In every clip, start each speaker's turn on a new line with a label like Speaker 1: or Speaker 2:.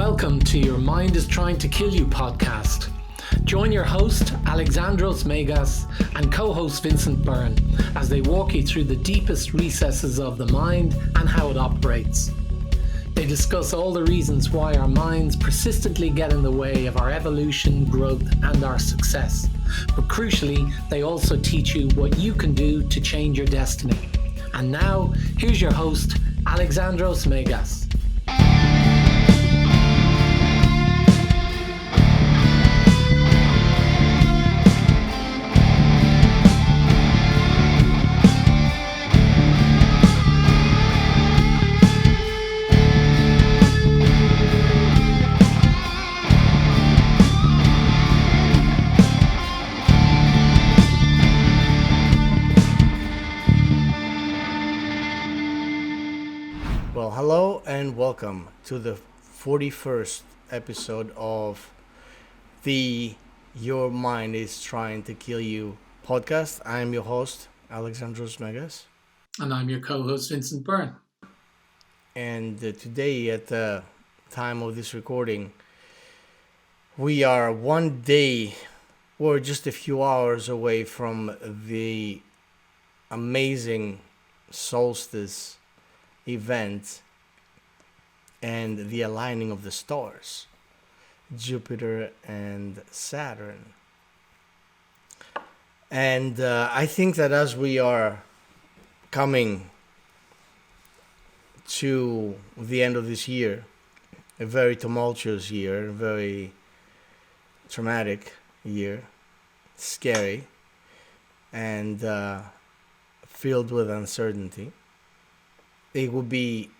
Speaker 1: Welcome to Your Mind is Trying to Kill You podcast. Join your host, Alexandros and co-host Vincent Byrne as they walk you through the deepest recesses of the mind and how it operates. They discuss all the reasons why our minds persistently get in the way of our evolution, growth, and our success. But crucially, they also teach you what you can do to change your destiny. And now, here's your host, Alexandros.
Speaker 2: Well, hello and welcome to the 41st episode of the Your Mind is Trying to Kill You podcast. I am your host, Alexandros.
Speaker 1: And I'm your co-host, Vincent Byrne.
Speaker 2: And today, at the time of this recording, we are one day or just a few hours away from the amazing solstice event and the aligning of the stars, Jupiter and Saturn. And I think that as we are coming to the end of this year, a very tumultuous year, a very traumatic year, scary, and filled with uncertainty, it would be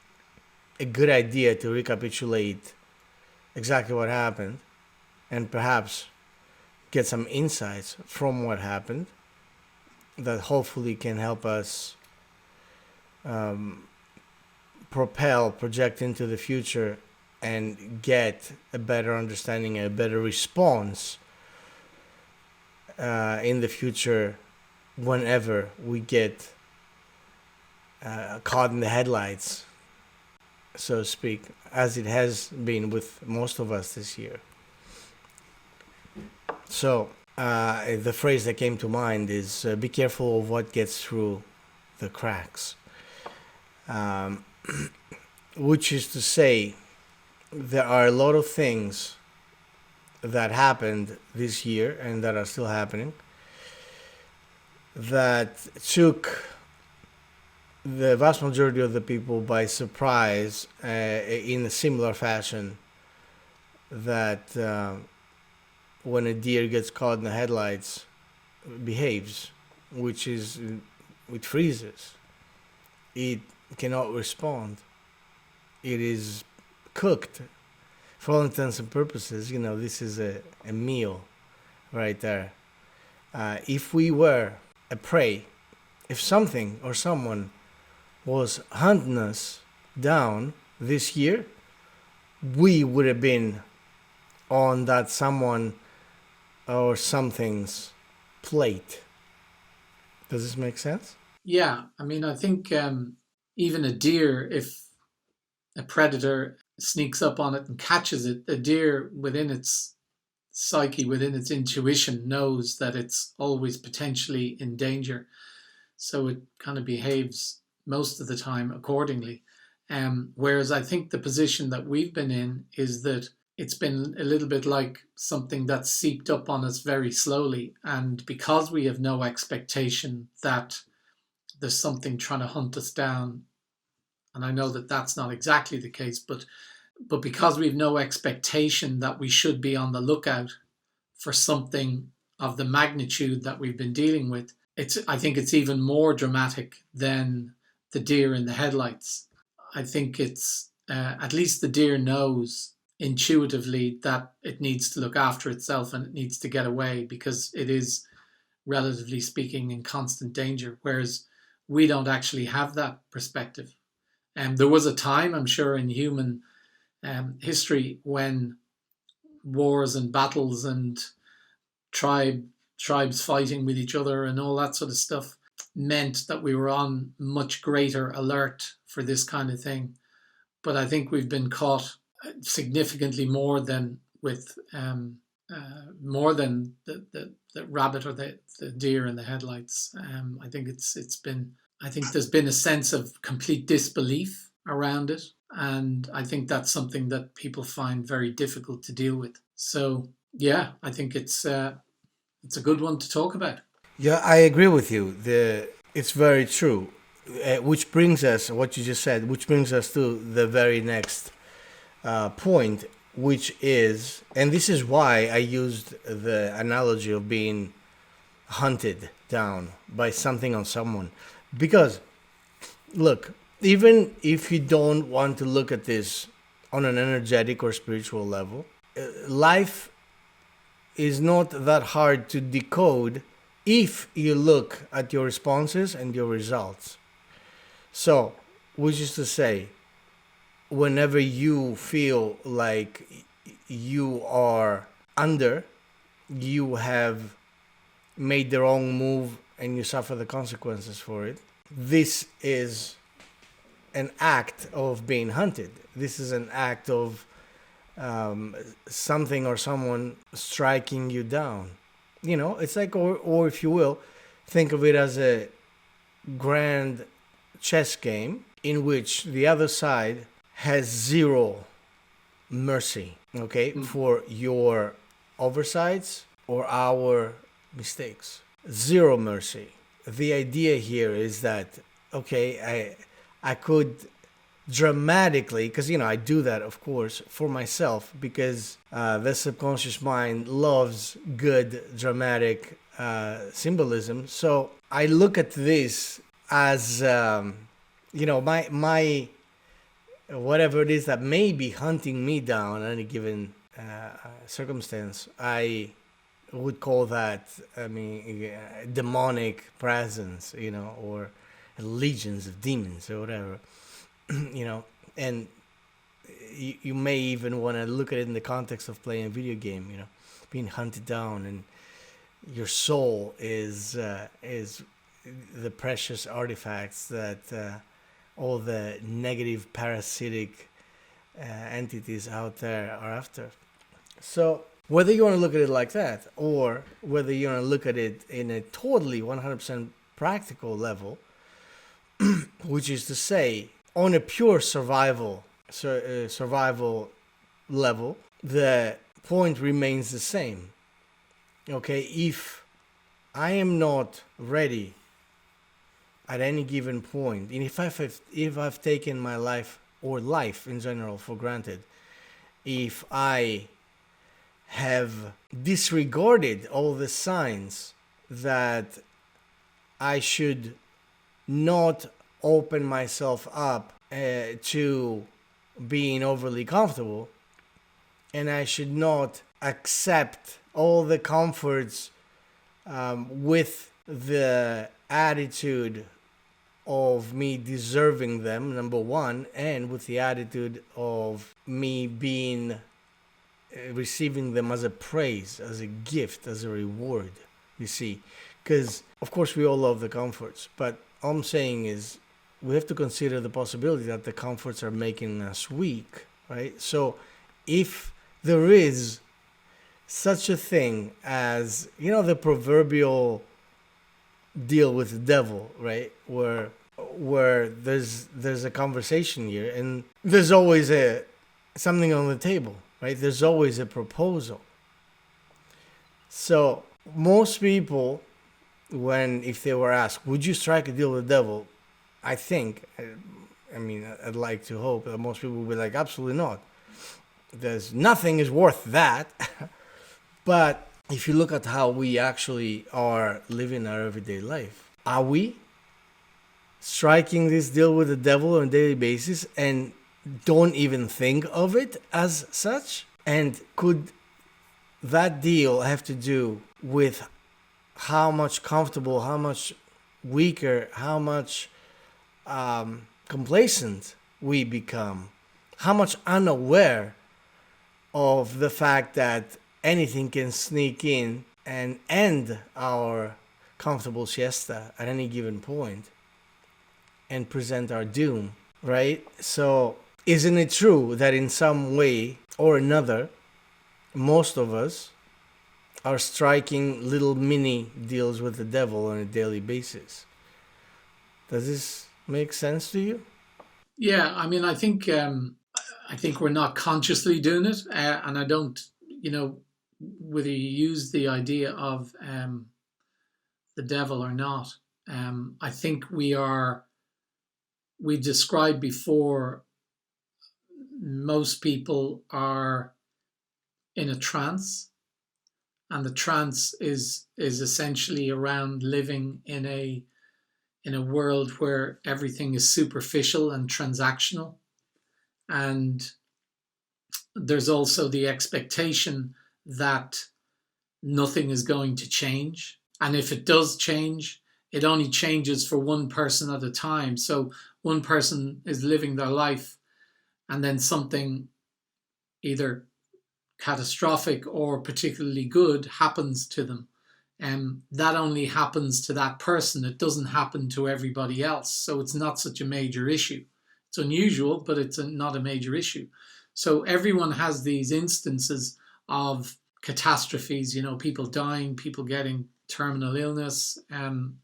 Speaker 2: a good idea to recapitulate exactly what happened and perhaps get some insights from what happened that hopefully can help us project into the future and get a better understanding, a better response in the future whenever we get caught in the headlights, so to speak, as it has been with most of us this year. So the phrase that came to mind is be careful of what gets through the cracks, which is to say there are a lot of things that happened this year and that are still happening that took the vast majority of the people by surprise in a similar fashion that when a deer gets caught in the headlights behaves, which is it freezes. It cannot respond. It is cooked. For all intents and purposes, this is a meal right there. If we were a prey, if something or someone was hunting us down this year, we would have been on that someone or something's plate. Does this make sense?
Speaker 1: Yeah, I think even a deer, if a predator sneaks up on it and catches it, a deer within its psyche, within its intuition, knows that it's always potentially in danger. So it kind of behaves most of the time accordingly. Whereas I think the position that we've been in is that it's been a little bit like something that's seeped up on us very slowly. And because we have no expectation that there's something trying to hunt us down, and I know that that's not exactly the case, but because we've no expectation that we should be on the lookout for something of the magnitude that we've been dealing with, I think it's even more dramatic than the deer in the headlights. I think it's at least the deer knows intuitively that it needs to look after itself and it needs to get away because it is, relatively speaking, in constant danger, whereas we don't actually have that perspective. There was a time, I'm sure, in human history when wars and battles and tribes fighting with each other and all that sort of stuff meant that we were on much greater alert for this kind of thing. But I think we've been caught significantly more than with more than the rabbit or the deer in the headlights. I think it's been, I think there's been a sense of complete disbelief around it, and I think that's something that people find very difficult to deal with. So yeah, I think it's a good one to talk about.
Speaker 2: Yeah, I agree with you. It's very true. Which brings us, what you just said, which brings us to the very next point, which is, and this is why I used the analogy of being hunted down by something or someone. Because, look, even if you don't want to look at this on an energetic or spiritual level, life is not that hard to decode if you look at your responses and your results. So, which is to say, whenever you feel like you are under, you have made the wrong move and you suffer the consequences for it, this is an act of being hunted. This is an act of something or someone striking you down. You know, it's like, or if you will, think of it as a grand chess game in which the other side has zero mercy, okay, for your oversights or our mistakes. Zero mercy. The idea here is that, okay, I could dramatically, because I do that, of course, for myself, because the subconscious mind loves good dramatic symbolism. So I look at this as my whatever it is that may be hunting me down in any given circumstance. I would call that, demonic presence, or legions of demons or whatever. And you may even want to look at it in the context of playing a video game, being hunted down, and your soul is the precious artifacts that all the negative parasitic entities out there are after. So whether you want to look at it like that, or whether you want to look at it in a totally 100% practical level, which is to say, on a pure survival level, the point remains the same. Okay, if I am not ready at any given point, and if I've taken my life or life in general for granted, if I have disregarded all the signs that I should not open myself up to being overly comfortable, and I should not accept all the comforts with the attitude of me deserving them, number one, and with the attitude of me being receiving them as a praise, as a gift, as a reward, you see. Because, of course, we all love the comforts, but all I'm saying is we have to consider the possibility that the comforts are making us weak, right? So if there is such a thing as, the proverbial deal with the devil, right? Where there's a conversation here, and there's always something on the table, right? There's always a proposal. So most people, if they were asked, would you strike a deal with the devil? I think, I'd like to hope that most people would be like, absolutely not. There's nothing is worth that. But if you look at how we actually are living our everyday life, are we striking this deal with the devil on a daily basis and don't even think of it as such? And could that deal have to do with how much comfortable, how much weaker, how much complacent we become, how much unaware of the fact that anything can sneak in and end our comfortable siesta at any given point and present our doom, right? So isn't it true that in some way or another, most of us are striking little mini deals with the devil on a daily basis? Does this make sense to you?
Speaker 1: Yeah, I mean, I think we're not consciously doing it, and I don't, you know, whether you use the idea of the devil or not. I think we are. We described before. Most people are in a trance, and the trance is essentially around living in a world where everything is superficial and transactional, and there's also the expectation that nothing is going to change. And if it does change, it only changes for one person at a time. So one person is living their life, and then something either catastrophic or particularly good happens to them. And that only happens to that person. It doesn't happen to everybody else. So it's not such a major issue. It's unusual, but it's not a major issue. So everyone has these instances of catastrophes, you know, people dying, people getting terminal illness,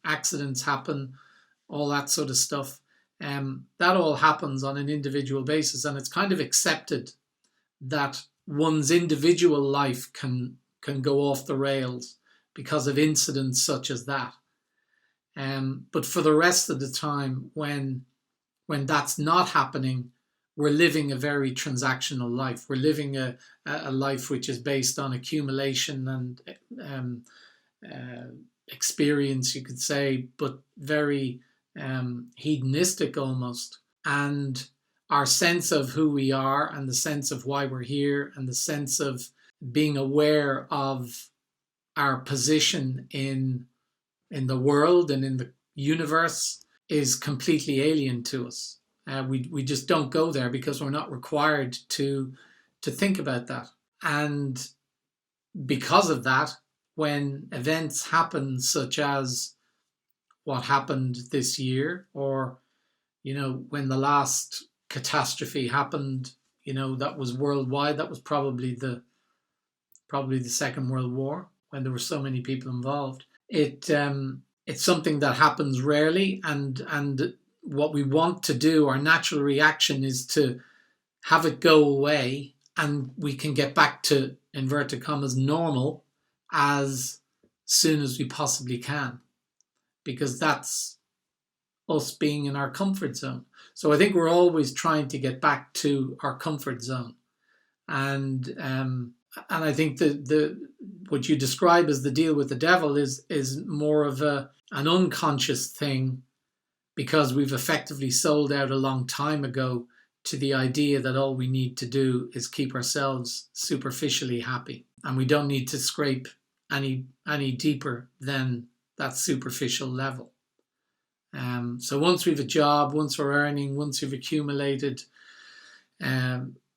Speaker 1: accidents happen, all that sort of stuff. That all happens on an individual basis, and it's kind of accepted that one's individual life can go off the rails because of incidents such as that. But for the rest of the time, when that's not happening, we're living a very transactional life. We're living a life which is based on accumulation and experience, you could say, but very hedonistic almost. And our sense of who we are and the sense of why we're here and the sense of being aware of our position in the world and in the universe is completely alien to us. We just don't go there because we're not required to think about that. And because of that, when events happen such as what happened this year, or, you know, when the last catastrophe happened, you know, that was worldwide, that was probably the Second World War, when there were so many people involved. It's something that happens rarely, and what we want to do, our natural reaction, is to have it go away, and we can get back to, inverted commas, normal as soon as we possibly can, because that's us being in our comfort zone. So I think we're always trying to get back to our comfort zone, and I think the what you describe as the deal with the devil is more of an unconscious thing, because we've effectively sold out a long time ago to the idea that all we need to do is keep ourselves superficially happy, and we don't need to scrape any deeper than that superficial level. So once we've a job, once we're earning, once we've accumulated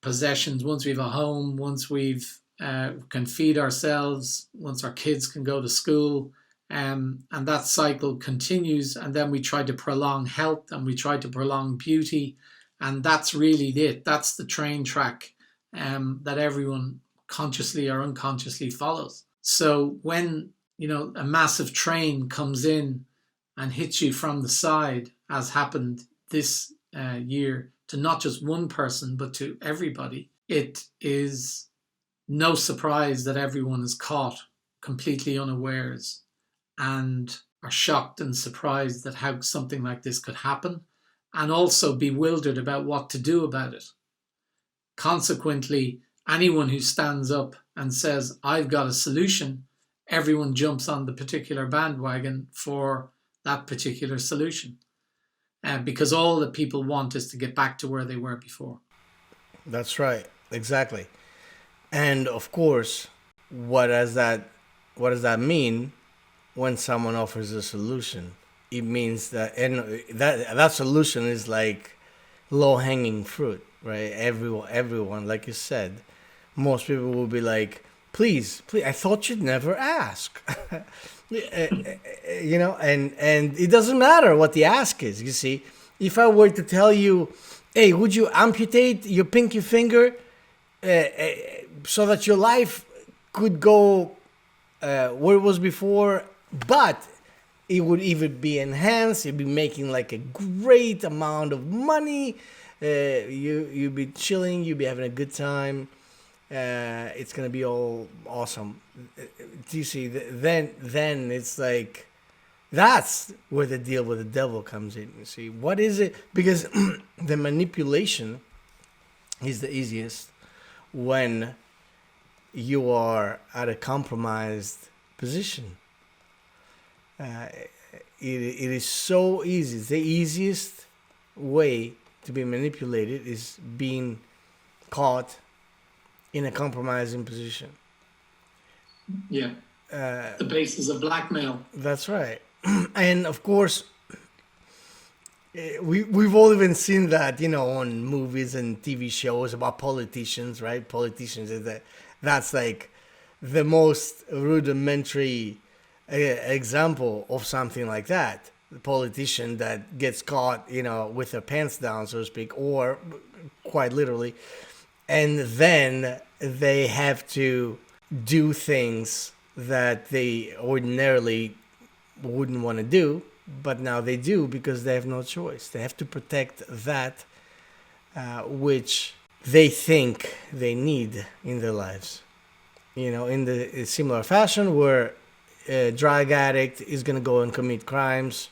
Speaker 1: possessions, once we've a home, once we've can feed ourselves, once our kids can go to school, and that cycle continues, and then we try to prolong health and we try to prolong beauty, and that's really it. That's the train track that everyone consciously or unconsciously follows. So when, you know, a massive train comes in and hits you from the side, as happened this year to not just one person but to everybody, it is no surprise that everyone is caught completely unawares and are shocked and surprised that how something like this could happen, and also bewildered about what to do about it. Consequently, anyone who stands up and says, I've got a solution, everyone jumps on the particular bandwagon for that particular solution, because all that people want is to get back to where they were before.
Speaker 2: That's right. Exactly. And of course, what does that mean when someone offers a solution? It means that, and that solution is like low hanging fruit, right? Everyone, like you said, most people will be like, please, I thought you'd never ask. You know, and it doesn't matter what the ask is. You see, if I were to tell you hey, would you amputate your pinky finger so that your life could go where it was before, but it would even be enhanced. You'd be making like a great amount of money. You'd be chilling. You'd be having a good time. It's gonna be all awesome. Do you see? Then it's like that's where the deal with the devil comes in. You see, what is it? Because the manipulation is the easiest when you are at a compromised position. It is so easy. The easiest way to be manipulated is being caught in a compromising position.
Speaker 1: Yeah. The basis of blackmail.
Speaker 2: That's right. And of course, we've all even seen that, on movies and TV shows about politicians, right? Politicians that's like the most rudimentary example of something like that. The politician that gets caught, with their pants down, so to speak, or quite literally, and then they have to do things that they ordinarily wouldn't want to do, but now they do because they have no choice. They have to protect that which they think they need in their lives. In the similar fashion where a drug addict is going to go and commit crimes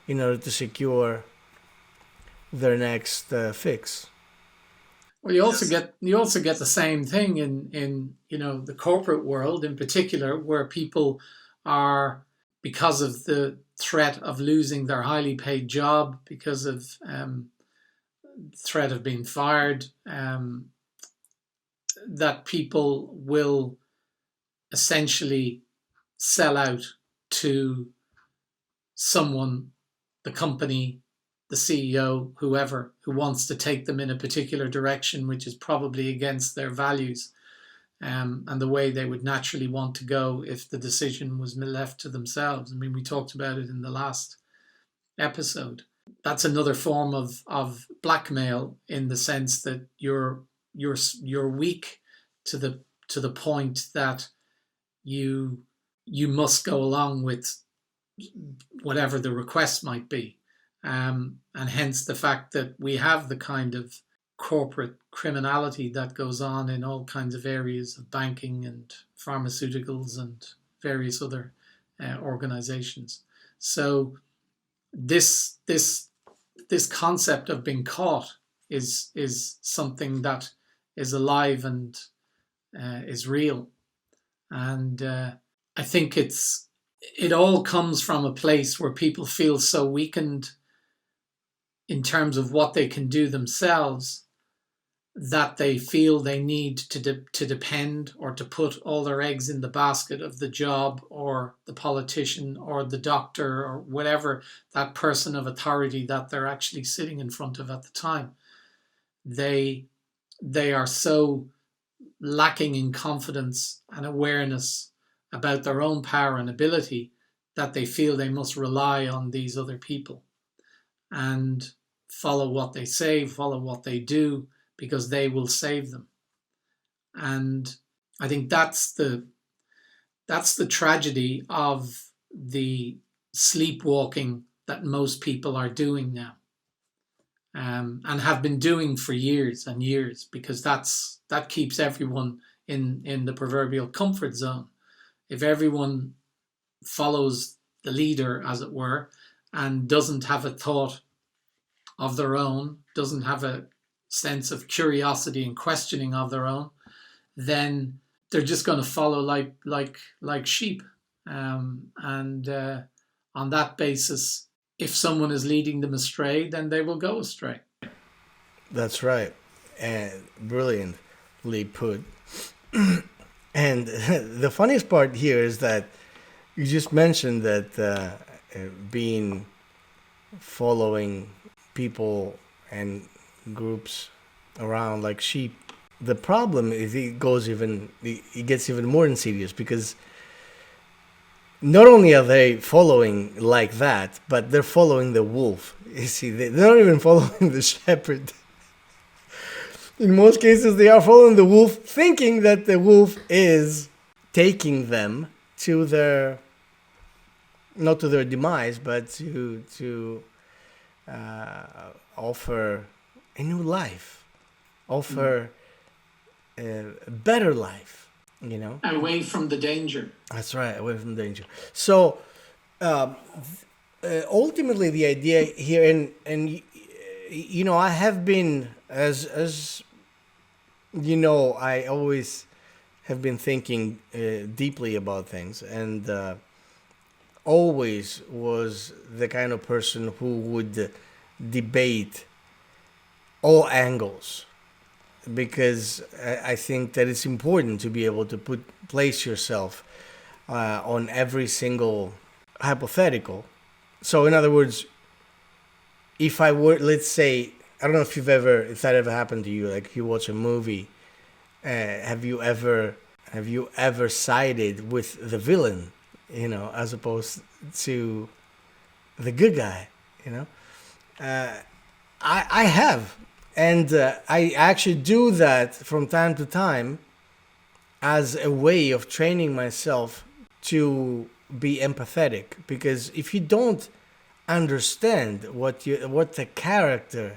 Speaker 2: in order to secure their next fix.
Speaker 1: Well, you also get the same thing in the corporate world in particular, where people are, because of the threat of losing their highly paid job, because of threat of being fired, that people will essentially sell out to someone, the company, the CEO, whoever, who wants to take them in a particular direction, which is probably against their values and the way they would naturally want to go if the decision was left to themselves. I mean, we talked about it in the last episode. That's another form of blackmail, in the sense that you're weak to the point that you must go along with whatever the request might be. And hence the fact that we have the kind of corporate criminality that goes on in all kinds of areas of banking and pharmaceuticals and various other organizations. So this concept of being caught is something that is alive and is real. And I think it all comes from a place where people feel so weakened in terms of what they can do themselves, that they feel they need to depend or to put all their eggs in the basket of the job or the politician or the doctor or whatever, that person of authority that they're actually sitting in front of at the time. They are so lacking in confidence and awareness about their own power and ability that they feel they must rely on these other people and follow what they say, follow what they do, because they will save them. And I think that's the tragedy of the sleepwalking that most people are doing now, and have been doing for years and years, because that keeps everyone in the proverbial comfort zone. If everyone follows the leader, as it were, and doesn't have a thought of their own, doesn't have a sense of curiosity and questioning of their own, then they're just going to follow like sheep. And on that basis, if someone is leading them astray, then they will go astray.
Speaker 2: That's right. And brilliantly put. And the funniest part here is that you just mentioned that following people and groups around like sheep. The problem is it gets even more insidious, because not only are they following like that, but they're following the wolf. You see, they're not even following the shepherd. In most cases, they are following the wolf, thinking that the wolf is taking them to their, not to their demise, but to offer a new life, offer a better life, you know?
Speaker 1: Away from the danger.
Speaker 2: That's right, away from danger. So ultimately, the idea here, and you know, I have been, as you know, I always have been thinking deeply about things, and always was the kind of person who would debate all angles, because I think that it's important to be able to place yourself on every single hypothetical. So in other words, if I were, let's say, I don't know if that ever happened to you, like you watch a movie, have you ever sided with the villain, you know, as opposed to the good guy, you know? I have, and I actually do that from time to time as a way of training myself to be empathetic, because if you don't understand what the character's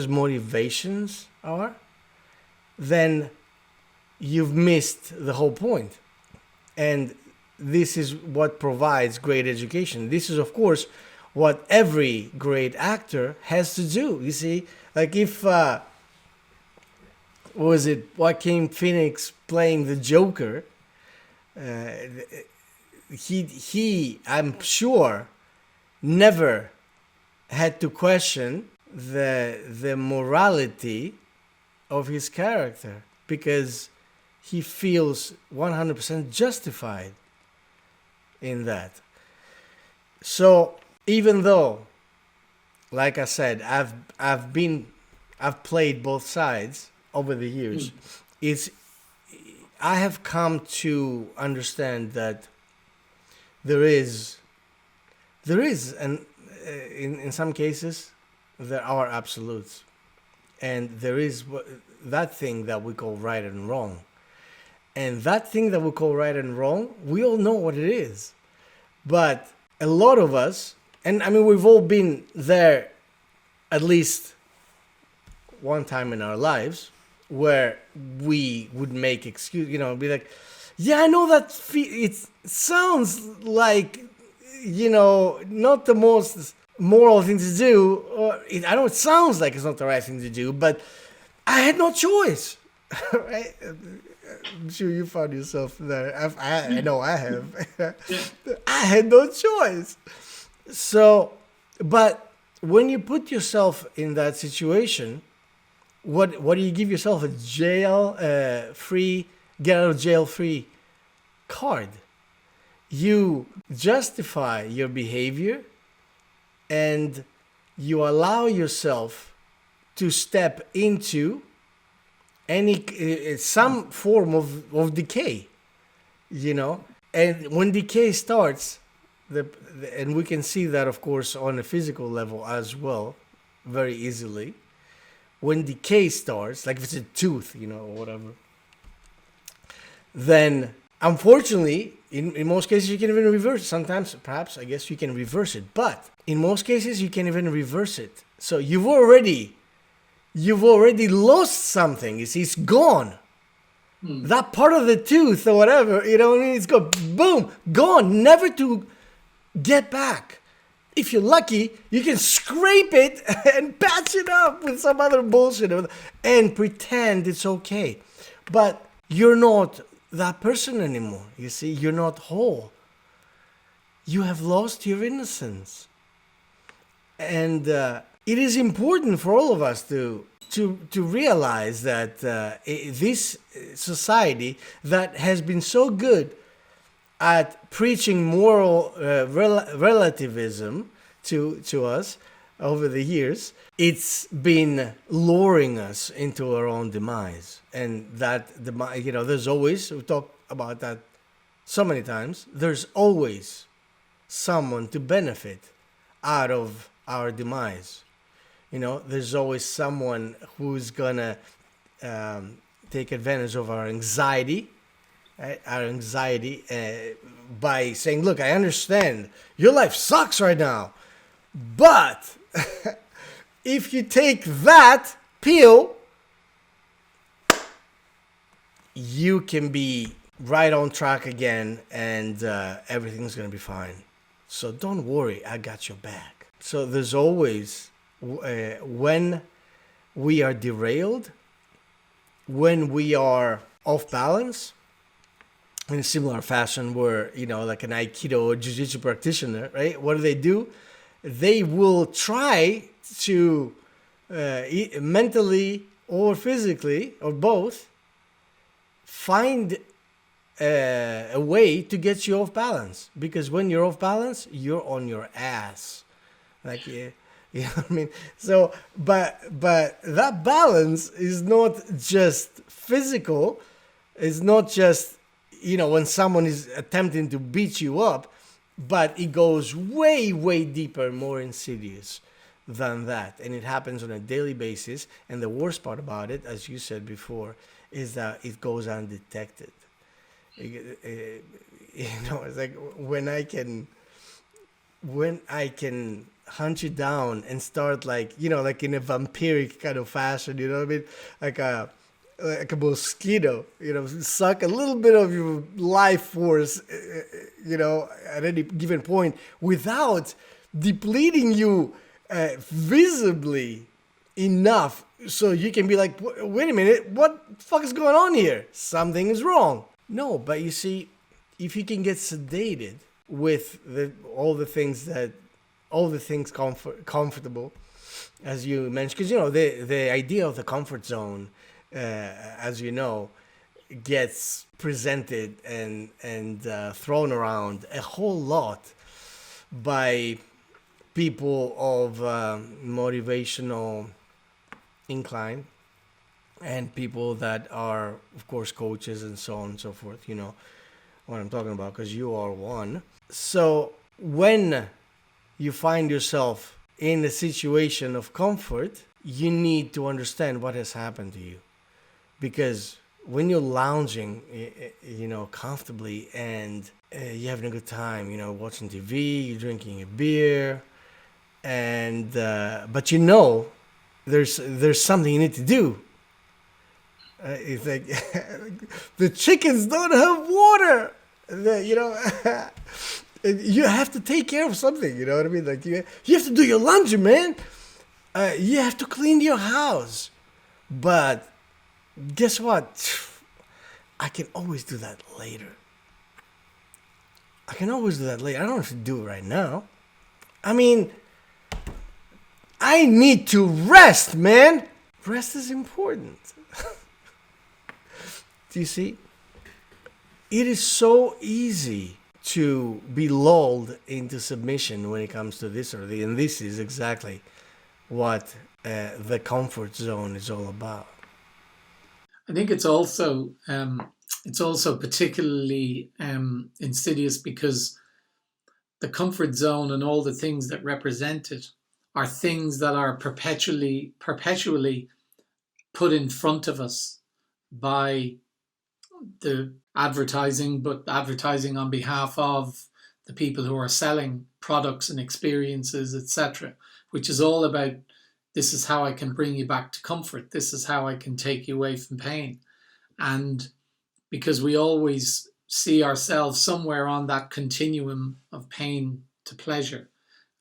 Speaker 2: motivations are, then you've missed the whole point. And this is what provides great education. This is, of course, what every great actor has to do. You see, like if was it Joaquin Phoenix playing the Joker? He I'm sure never had to question the morality of his character, because he feels 100% justified in that. So even though, like I said, I've played both sides over the years, I have come to understand that there is and in some cases there are absolutes, and there is that thing that we call right and wrong. And that thing that we call right and wrong, we all know what it is. But a lot of us, and I mean, we've all been there at least one time in our lives, where we would make excuse, you know, be like, yeah, I know that it sounds like, you know, not the most moral thing to do, or I know it sounds like it's not the right thing to do, but I had no choice. Right? I'm sure you found yourself there. I know I have. I had no choice. So, but when you put yourself in that situation, what do you give yourself? A get out of jail free card. You justify your behavior, and you allow yourself to step into some form of decay, you know. And when decay starts, and we can see that, of course, on a physical level as well, very easily. When decay starts, like if it's a tooth, you know, or whatever, then unfortunately, in most cases, you can even reverse it. Sometimes, perhaps, I guess you can reverse it. But in most cases, you can't even reverse it. So you've already lost something. You see, it's gone. That part of the tooth or whatever, you know what I mean? It's gone. Boom, gone. Never to get back. If you're lucky, you can scrape it and patch it up with some other bullshit and pretend it's okay. But you're not that person anymore. You see, you're not whole. You have lost your innocence. And it is important for all of us to realize that this society that has been so good at preaching moral relativism to us over the years, it's been luring us into our own demise. And that, you know, there's always, we talk about that so many times, there's always someone to benefit out of our demise. There's always someone who's gonna take advantage of our anxiety, right? Our anxiety by saying, "Look, I understand your life sucks right now, but if you take that pill, you can be right on track again, and everything's gonna be fine. So don't worry, I got your back." So there's always, when we are derailed, when we are off balance, in a similar fashion, where, like an Aikido or Jiu-Jitsu practitioner, right? What do? They will try to mentally or physically or both find a way to get you off balance, because when you're off balance, you're on your ass. Like, yeah, you know what I mean? So, but that balance is not just physical. It's not just, when someone is attempting to beat you up, but it goes way, way deeper, more insidious than that. And it happens on a daily basis. And the worst part about it, as you said before, is that it goes undetected. It's like when I can hunt you down and start, like like in a vampiric kind of fashion, you know what I mean? Like a mosquito, suck a little bit of your life force, at any given point, without depleting you visibly enough so you can be like, wait a minute, what the fuck is going on here? Something is wrong. No, but you see, if you can get sedated with all the things comfortable, as you mentioned, because the idea of the comfort zone, as you know, gets presented and thrown around a whole lot by people of motivational incline, and people that are, of course, coaches and so on and so forth. You know what I'm talking about, because you are one. So when you find yourself in a situation of comfort, you need to understand what has happened to you. Because when you're lounging, comfortably, and you're having a good time, watching TV, you're drinking a beer, and but there's something you need to do. It's like the chickens don't have water. You have to take care of something. You know what I mean? Like you have to do your laundry, man. You have to clean your house. But guess what? I can always do that later. I don't have to do it right now. I mean, I need to rest, man. Rest is important. Do you see? It is so easy to be lulled into submission when it comes to this or that. And this is exactly what the comfort zone is all about.
Speaker 1: I think it's also particularly insidious because the comfort zone and all the things that represent it are things that are perpetually put in front of us by the advertising, but advertising on behalf of the people who are selling products and experiences, etc., which is all about, this is how I can bring you back to comfort. This is how I can take you away from pain. And because we always see ourselves somewhere on that continuum of pain to pleasure,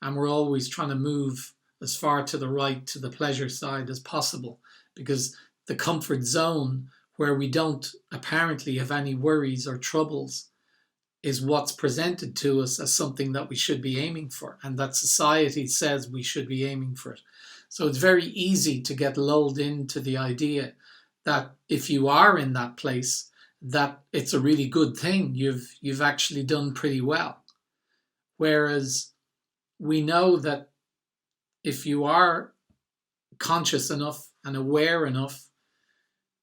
Speaker 1: and we're always trying to move as far to the right, to the pleasure side as possible, because the comfort zone, where we don't apparently have any worries or troubles, is what's presented to us as something that we should be aiming for, and that society says we should be aiming for it. So it's very easy to get lulled into the idea that if you are in that place, that it's a really good thing. You've actually done pretty well. Whereas we know that if you are conscious enough and aware enough,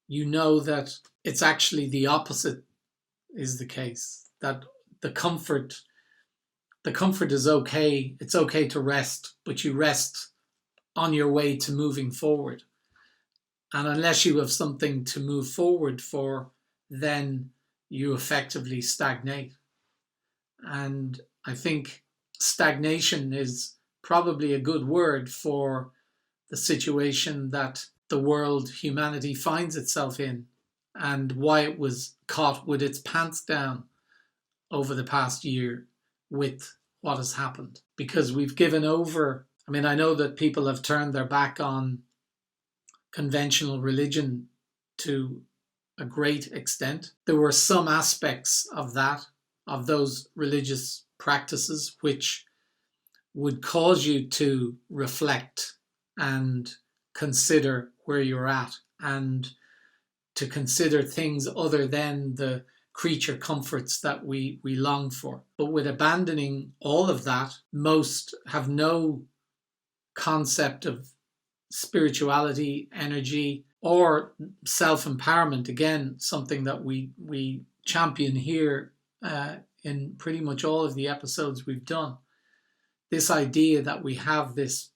Speaker 1: you know that it's actually the opposite is the case. That the comfort is okay. It's okay to rest, but you rest on your way to moving forward. And unless you have something to move forward for, then you effectively stagnate. And I think stagnation is probably a good word for the situation that the world, humanity finds itself in, and why it was caught with its pants down over the past year with what has happened. Because we've given over. I mean, I know that people have turned their back on conventional religion to a great extent. There were some aspects of that, of those religious practices, which would cause you to reflect and consider where you're at, and to consider things other than the creature comforts that we long for. But with abandoning all of that, most have no concept of spirituality, energy, or self-empowerment. Again, something that we champion here in pretty much all of the episodes we've done. This idea that we have this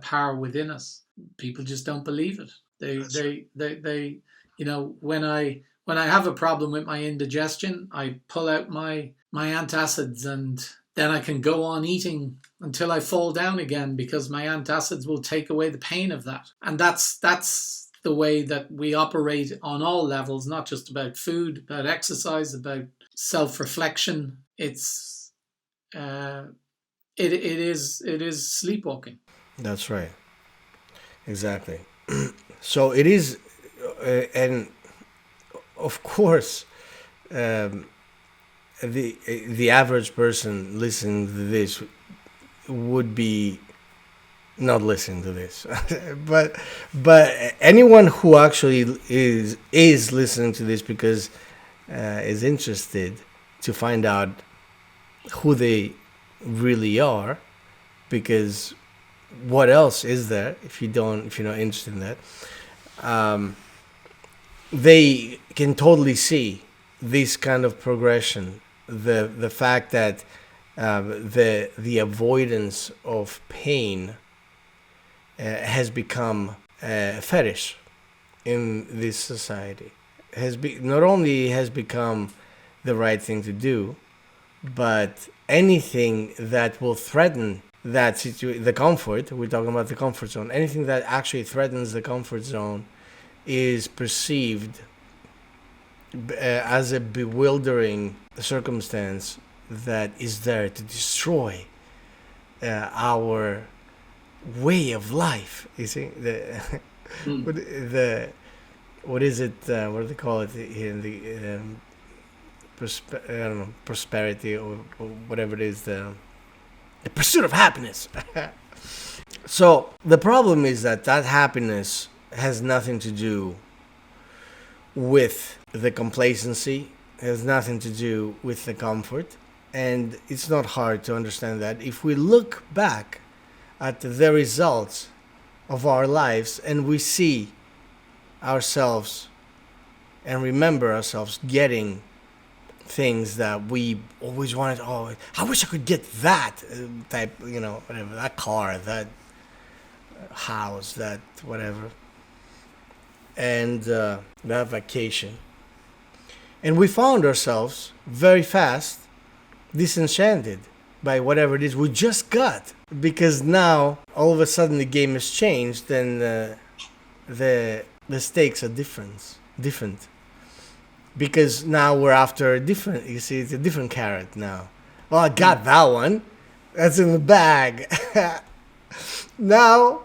Speaker 1: power within us. People just don't believe it. They you know, when I have a problem with my indigestion, I pull out my antacids, and then I can go on eating until I fall down again, because my antacids will take away the pain of that. And that's the way that we operate on all levels, not just about food, about exercise, about self-reflection. It's it is sleepwalking.
Speaker 2: That's right. Exactly. So it is, and of course, the average person listening to this would be not listening to this, but anyone who actually is listening to this because is interested to find out who they really are, because what else is there if you're not interested in that, they can totally see this kind of progression, the fact that the avoidance of pain has become a fetish in this society. Not only has become the right thing to do, but anything that will threaten that the comfort, we're talking about the comfort zone, anything that actually threatens the comfort zone is perceived as a bewildering circumstance that is there to destroy our way of life. You see, what is it? What do they call it here in the I don't know, prosperity or whatever it is, the pursuit of happiness. So the problem is that happiness has nothing to do with the complacency, has nothing to do with the comfort, and it's not hard to understand that if we look back at the results of our lives and we see ourselves and remember ourselves getting things that we always wanted. Oh, I wish I could get that type, whatever, that car, that house, that whatever, and that vacation. And we found ourselves very fast disenchanted by whatever it is we just got, because now all of a sudden the game has changed and the stakes are different. Because now we're after a different, you see, it's a different carrot now. Well, I got that one. That's in the bag. Now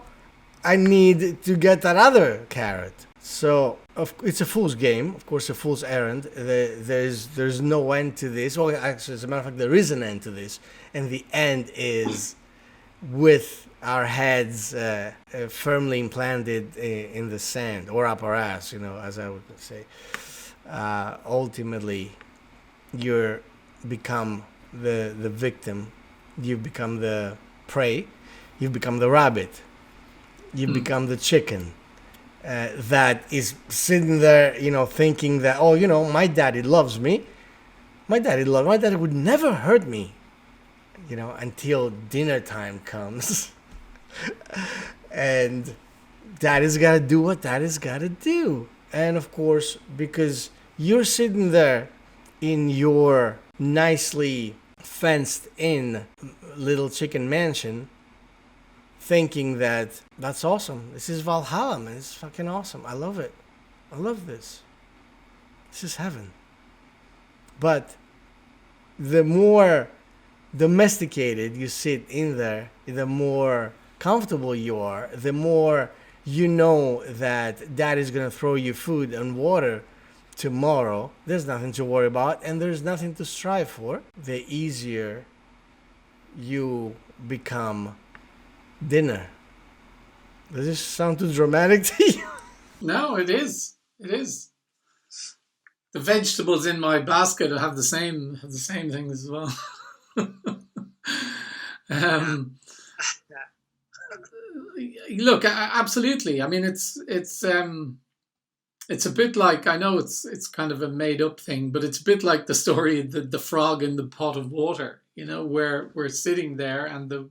Speaker 2: I need to get that other carrot. So it's a fool's game, of course, a fool's errand. There's no end to this. Well, actually, as a matter of fact, there is an end to this. And the end is with our heads firmly implanted in the sand or up our ass, as I would say. Ultimately, you become the victim, you become the prey, you become the rabbit, you become the chicken that is sitting there, thinking that, my daddy loves me, my daddy would never hurt me, until dinner time comes. And daddy's got to do what daddy's got to do. And of course, because you're sitting there in your nicely fenced in little chicken mansion, thinking that that's awesome. This is Valhalla, man. It's fucking awesome. I love it. I love this. This is heaven. But the more domesticated you sit in there, the more comfortable you are, the more you know that dad is going to throw you food and water tomorrow. There's nothing to worry about and there's nothing to strive for. The easier you become dinner. Does this sound too dramatic to you?
Speaker 1: No, it is. It is. The vegetables in my basket have the same thing as well. Look, absolutely. I mean, it's a bit like, I know it's kind of a made up thing, but it's a bit like the story of the frog in the pot of water. You know, where we're sitting there and the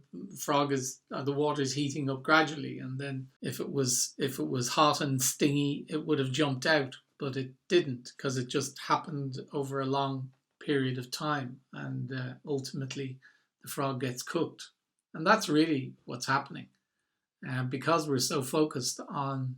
Speaker 1: water is heating up gradually, and then if it was hot and stingy, it would have jumped out, but it didn't, because it just happened over a long period of time, and ultimately the frog gets cooked, and that's really what's happening, because we're so focused on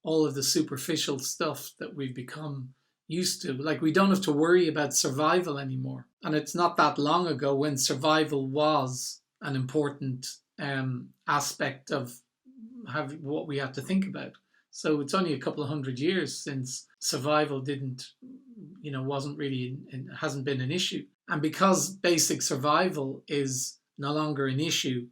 Speaker 1: all of the superficial stuff that we've become used to. Like, we don't have to worry about survival anymore. And it's not that long ago when survival was an important aspect of what we have to think about. So it's only a couple of 100 years since survival wasn't really, hasn't been an issue. And because basic survival is no longer an issue,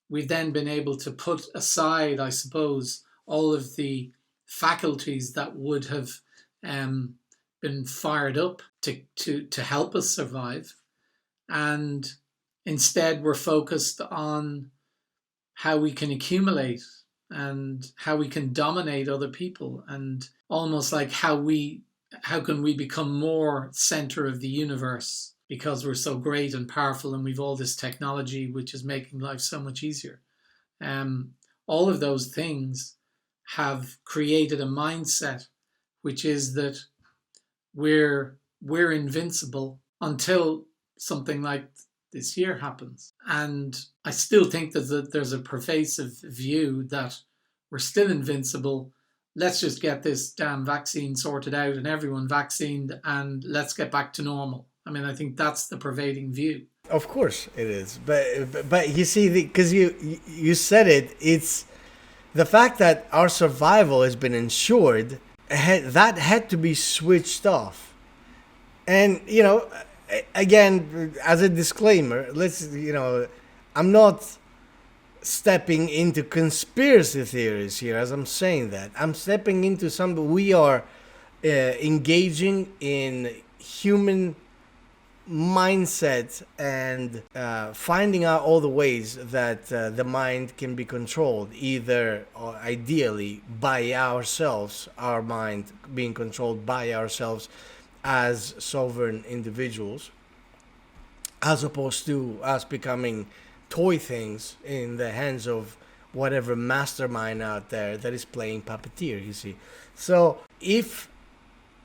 Speaker 1: we've then been able to put aside, I suppose, all of the faculties that would have been fired up to help us survive, and instead we're focused on how we can accumulate and how we can dominate other people, and almost like how can we become more center of the universe because we're so great and powerful and we've all this technology which is making life so much easier. All of those things have created a mindset which is that we're invincible until something like this year happens. And I still think that there's a pervasive view that we're still invincible. Let's just get this damn vaccine sorted out and everyone vaccinated and let's get back to normal. I mean, I think that's the pervading view.
Speaker 2: Of course it is. But you see, because you said it, it's the fact that our survival has been ensured, that had to be switched off. And, again, as a disclaimer, I'm not stepping into conspiracy theories here as I'm saying that. I'm stepping into we are engaging in human mindset and finding out all the ways that the mind can be controlled, either or ideally by ourselves, our mind being controlled by ourselves as sovereign individuals, as opposed to us becoming toy things in the hands of whatever mastermind out there that is playing puppeteer, you see. So if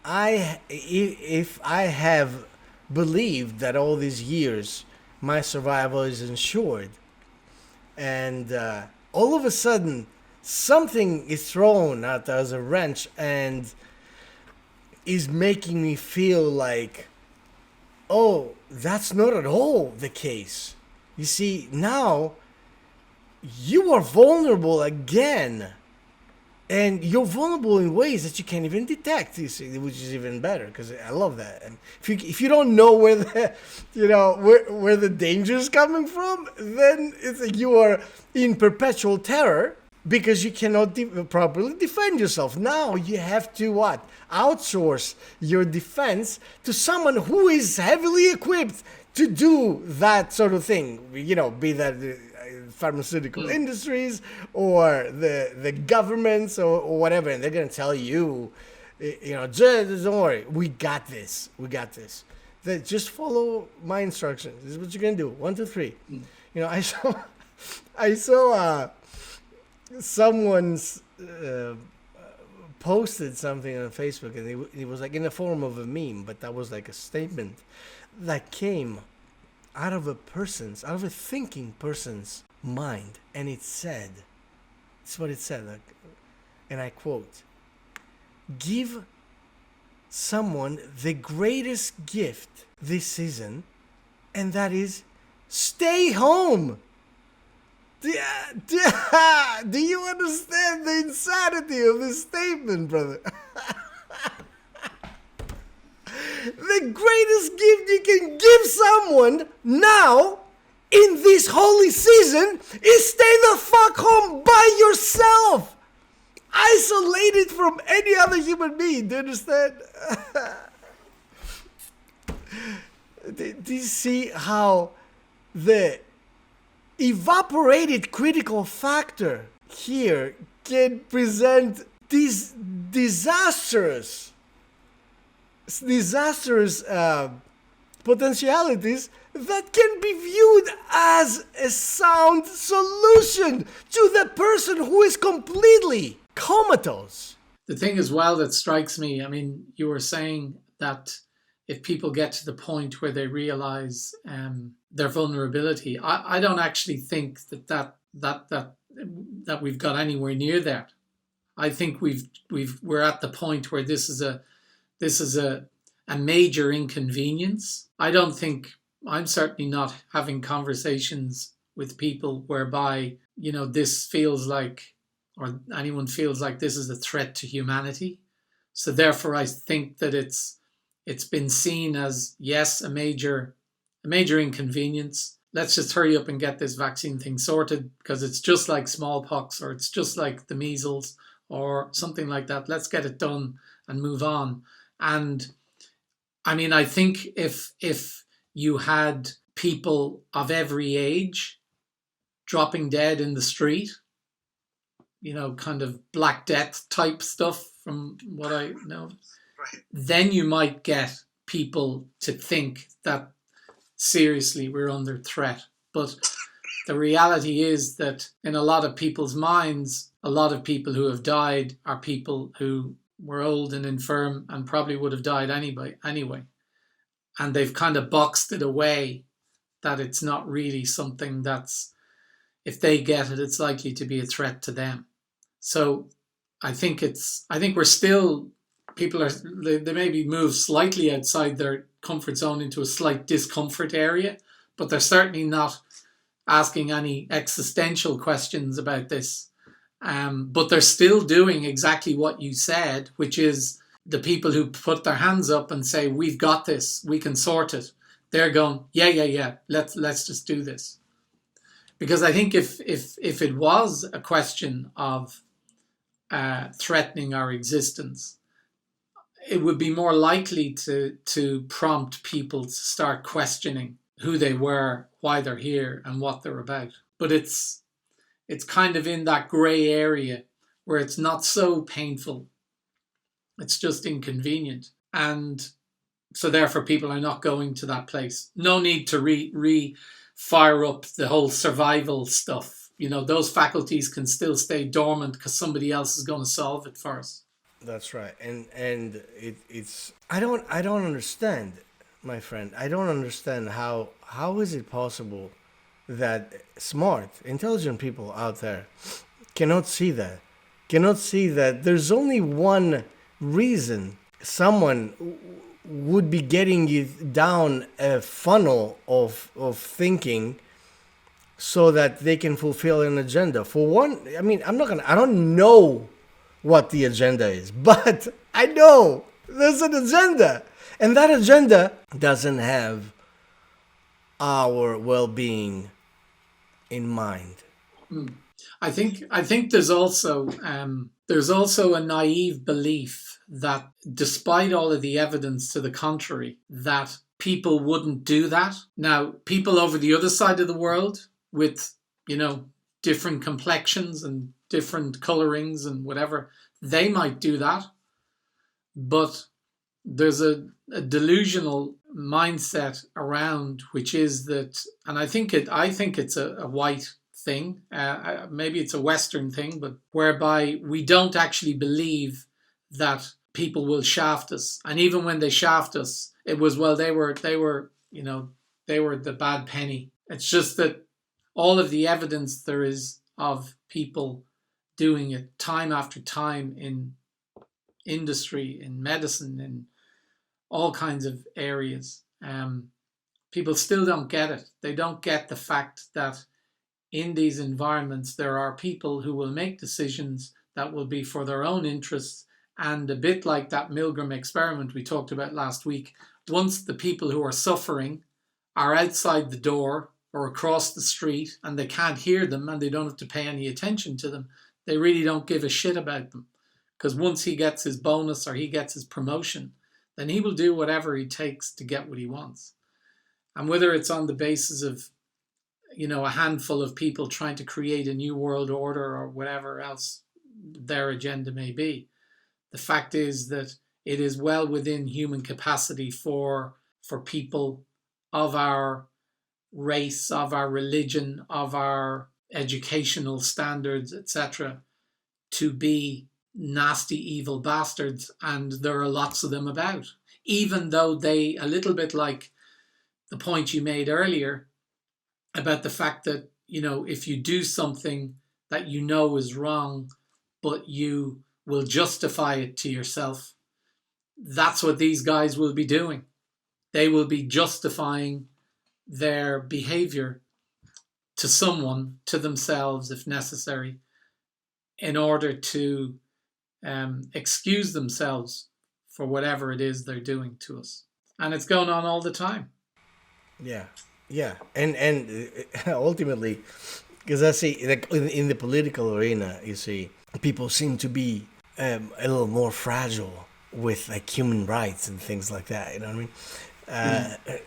Speaker 2: I have believed that all these years my survival is ensured, and all of a sudden something is thrown out as a wrench and is making me feel like, oh, that's not at all the case. You see, now you are vulnerable again. And you're vulnerable in ways that you can't even detect, you see, which is even better, because I love that. And if you don't know where where the danger is coming from, then it's like you are in perpetual terror because you cannot properly defend yourself. Now you have to outsource your defense to someone who is heavily equipped to do that sort of thing. Be that pharmaceutical industries or the governments or whatever, and they're going to tell you, don't worry, we got this. Just follow my instructions. This is what you're going to do. 1, 2, 3. I saw someone's posted something on Facebook, and it was like in the form of a meme, but that was like a statement that came out of out of a thinking person's mind, and it said, "It's what it said," like, and I quote: "Give someone the greatest gift this season, and that is stay home." Do you understand the insanity of this statement, brother? The greatest gift you can give someone now in this holy season is stay the fuck home by yourself. Isolated from any other human being. Do you understand? Do you see how the evaporated critical factor here can present these disastrous potentialities that can be viewed as a sound solution to the person who is completely comatose?
Speaker 1: The thing as well that strikes me, I mean, you were saying that if people get to the point where they realize their vulnerability, I don't actually think that we've got anywhere near that. I think we're at the point where this is a major inconvenience. I'm certainly not having conversations with people whereby, this feels like, or anyone feels like this is a threat to humanity. So therefore I think that it's been seen as, yes, a major inconvenience. Let's just hurry up and get this vaccine thing sorted because it's just like smallpox, or it's just like the measles or something like that. Let's get it done and move on. And I mean, I think if you had people of every age dropping dead in the street, kind of Black Death type stuff from what I know, right, then you might get people to think that seriously we're under threat. But the reality is that in a lot of people's minds, a lot of people who have died are people who were old and infirm and probably would have died anyway. And they've kind of boxed it away that it's not really something that's, if they get it, it's likely to be a threat to them. So I think we're still, they maybe move slightly outside their comfort zone into a slight discomfort area, but they're certainly not asking any existential questions about this. But they're still doing exactly what you said, which is the people who put their hands up and say, we've got this, we can sort it. They're going, yeah, let's just do this. Because I think if it was a question of threatening our existence, it would be more likely to prompt people to start questioning who they were, why they're here, and what they're about. But it's kind of in that grey area where it's not so painful. It's just inconvenient. And so therefore people are not going to that place. No need to fire up the whole survival stuff. Those faculties can still stay dormant because somebody else is going to solve it for us.
Speaker 2: That's right. And it's I don't understand, my friend. I don't understand how is it possible that smart, intelligent people out there cannot see that there's only one reason someone would be getting you down a funnel of thinking so that they can fulfill an agenda. For one, I mean, I don't know what the agenda is, but I know there's an agenda, and that agenda doesn't have our well-being in mind.
Speaker 1: I think there's also a naive belief that despite all of the evidence to the contrary, that people wouldn't do that. Now, people over the other side of the world with, different complexions and different colorings and whatever, they might do that. But there's a delusional mindset around, which is that, and I think it's a white thing. Maybe it's a Western thing, but whereby we don't actually believe that people will shaft us. And even when they shaft us, it was, well, they were, they were the bad penny. It's just that all of the evidence there is of people doing it time after time in industry, in medicine, in all kinds of areas. People still don't get it. They don't get the fact that in these environments there are people who will make decisions that will be for their own interests. And a bit like that Milgram experiment we talked about last week, once the people who are suffering are outside the door or across the street and they can't hear them and they don't have to pay any attention to them, they really don't give a shit about them. Because once he gets his bonus or he gets his promotion, then he will do whatever he takes to get what he wants. And whether it's on the basis of, a handful of people trying to create a new world order or whatever else their agenda may be, the fact is that it is well within human capacity for people of our race, of our religion, of our educational standards, etc., to be nasty, evil bastards. And there are lots of them about. Even though they, a little bit like the point you made earlier about the fact that, if you do something that you know is wrong, but you will justify it to yourself, that's what these guys will be doing. They will be justifying their behavior to someone, to themselves if necessary, in order to excuse themselves for whatever it is they're doing to us. And it's going on all the time.
Speaker 2: Yeah, and ultimately, because I see, like in the political arena, you see, people seem to be a little more fragile with like human rights and things like that. You know what I mean?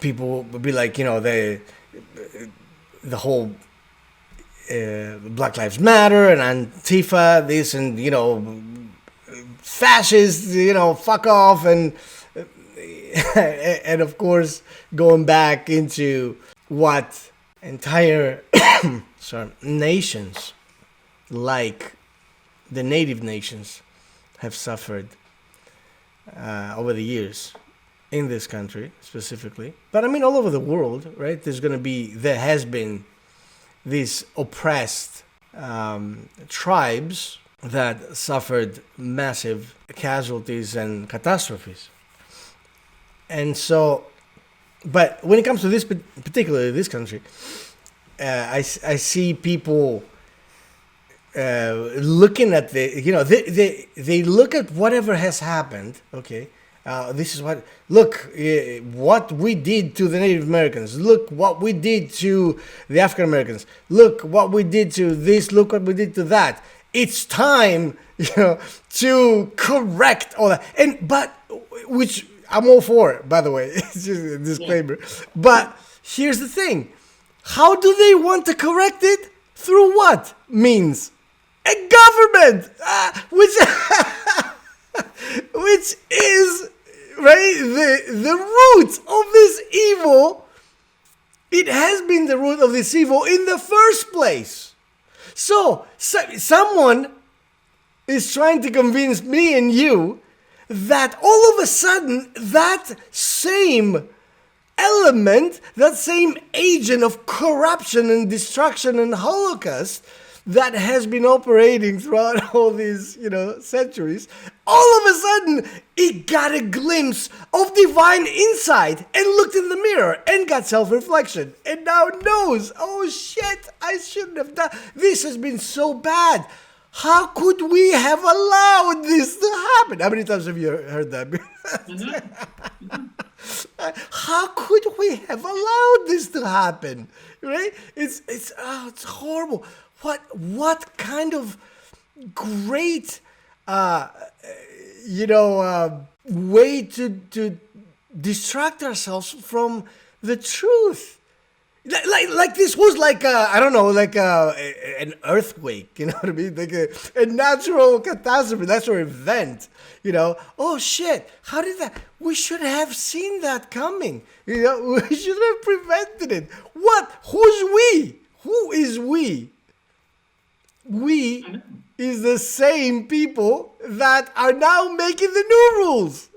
Speaker 2: People would be like, the whole Black Lives Matter and Antifa, this and fascists, fuck off, and and of course going back into what entire nations like the native nations have suffered over the years in this country specifically, but I mean all over the world, right? There has been these oppressed tribes that suffered massive casualties and catastrophes. And so, but when it comes to this, particularly this country, I see people looking at they look at whatever has happened. Okay, this is what we did to the Native Americans. Look what we did to the African Americans. Look what we did to this. Look what we did to that. It's time, to correct all that. But which I'm all for, by the way. It's just a disclaimer. Yeah. But here's the thing. How do they want to correct it? Through what means? A government! Which is, right, the root of this evil. It has been the root of this evil in the first place. So someone is trying to convince me and you that all of a sudden that same element, that same agent of corruption and destruction and Holocaust that has been operating throughout all these, centuries, all of a sudden it got a glimpse of divine insight and looked in the mirror and got self-reflection and now knows, oh shit, I shouldn't have done, this has been so bad. How could we have allowed this to happen? How many times have you heard that? How could we have allowed this to happen? Right? It's horrible. What kind of great way to distract ourselves from the truth. Like this was like an earthquake, you know what I mean? Like a natural catastrophe, natural event, Oh shit! How did that? We should have seen that coming. We should have prevented it. What? Who's we? Who is we? We
Speaker 1: I know.
Speaker 2: is the same people that are now making the new rules.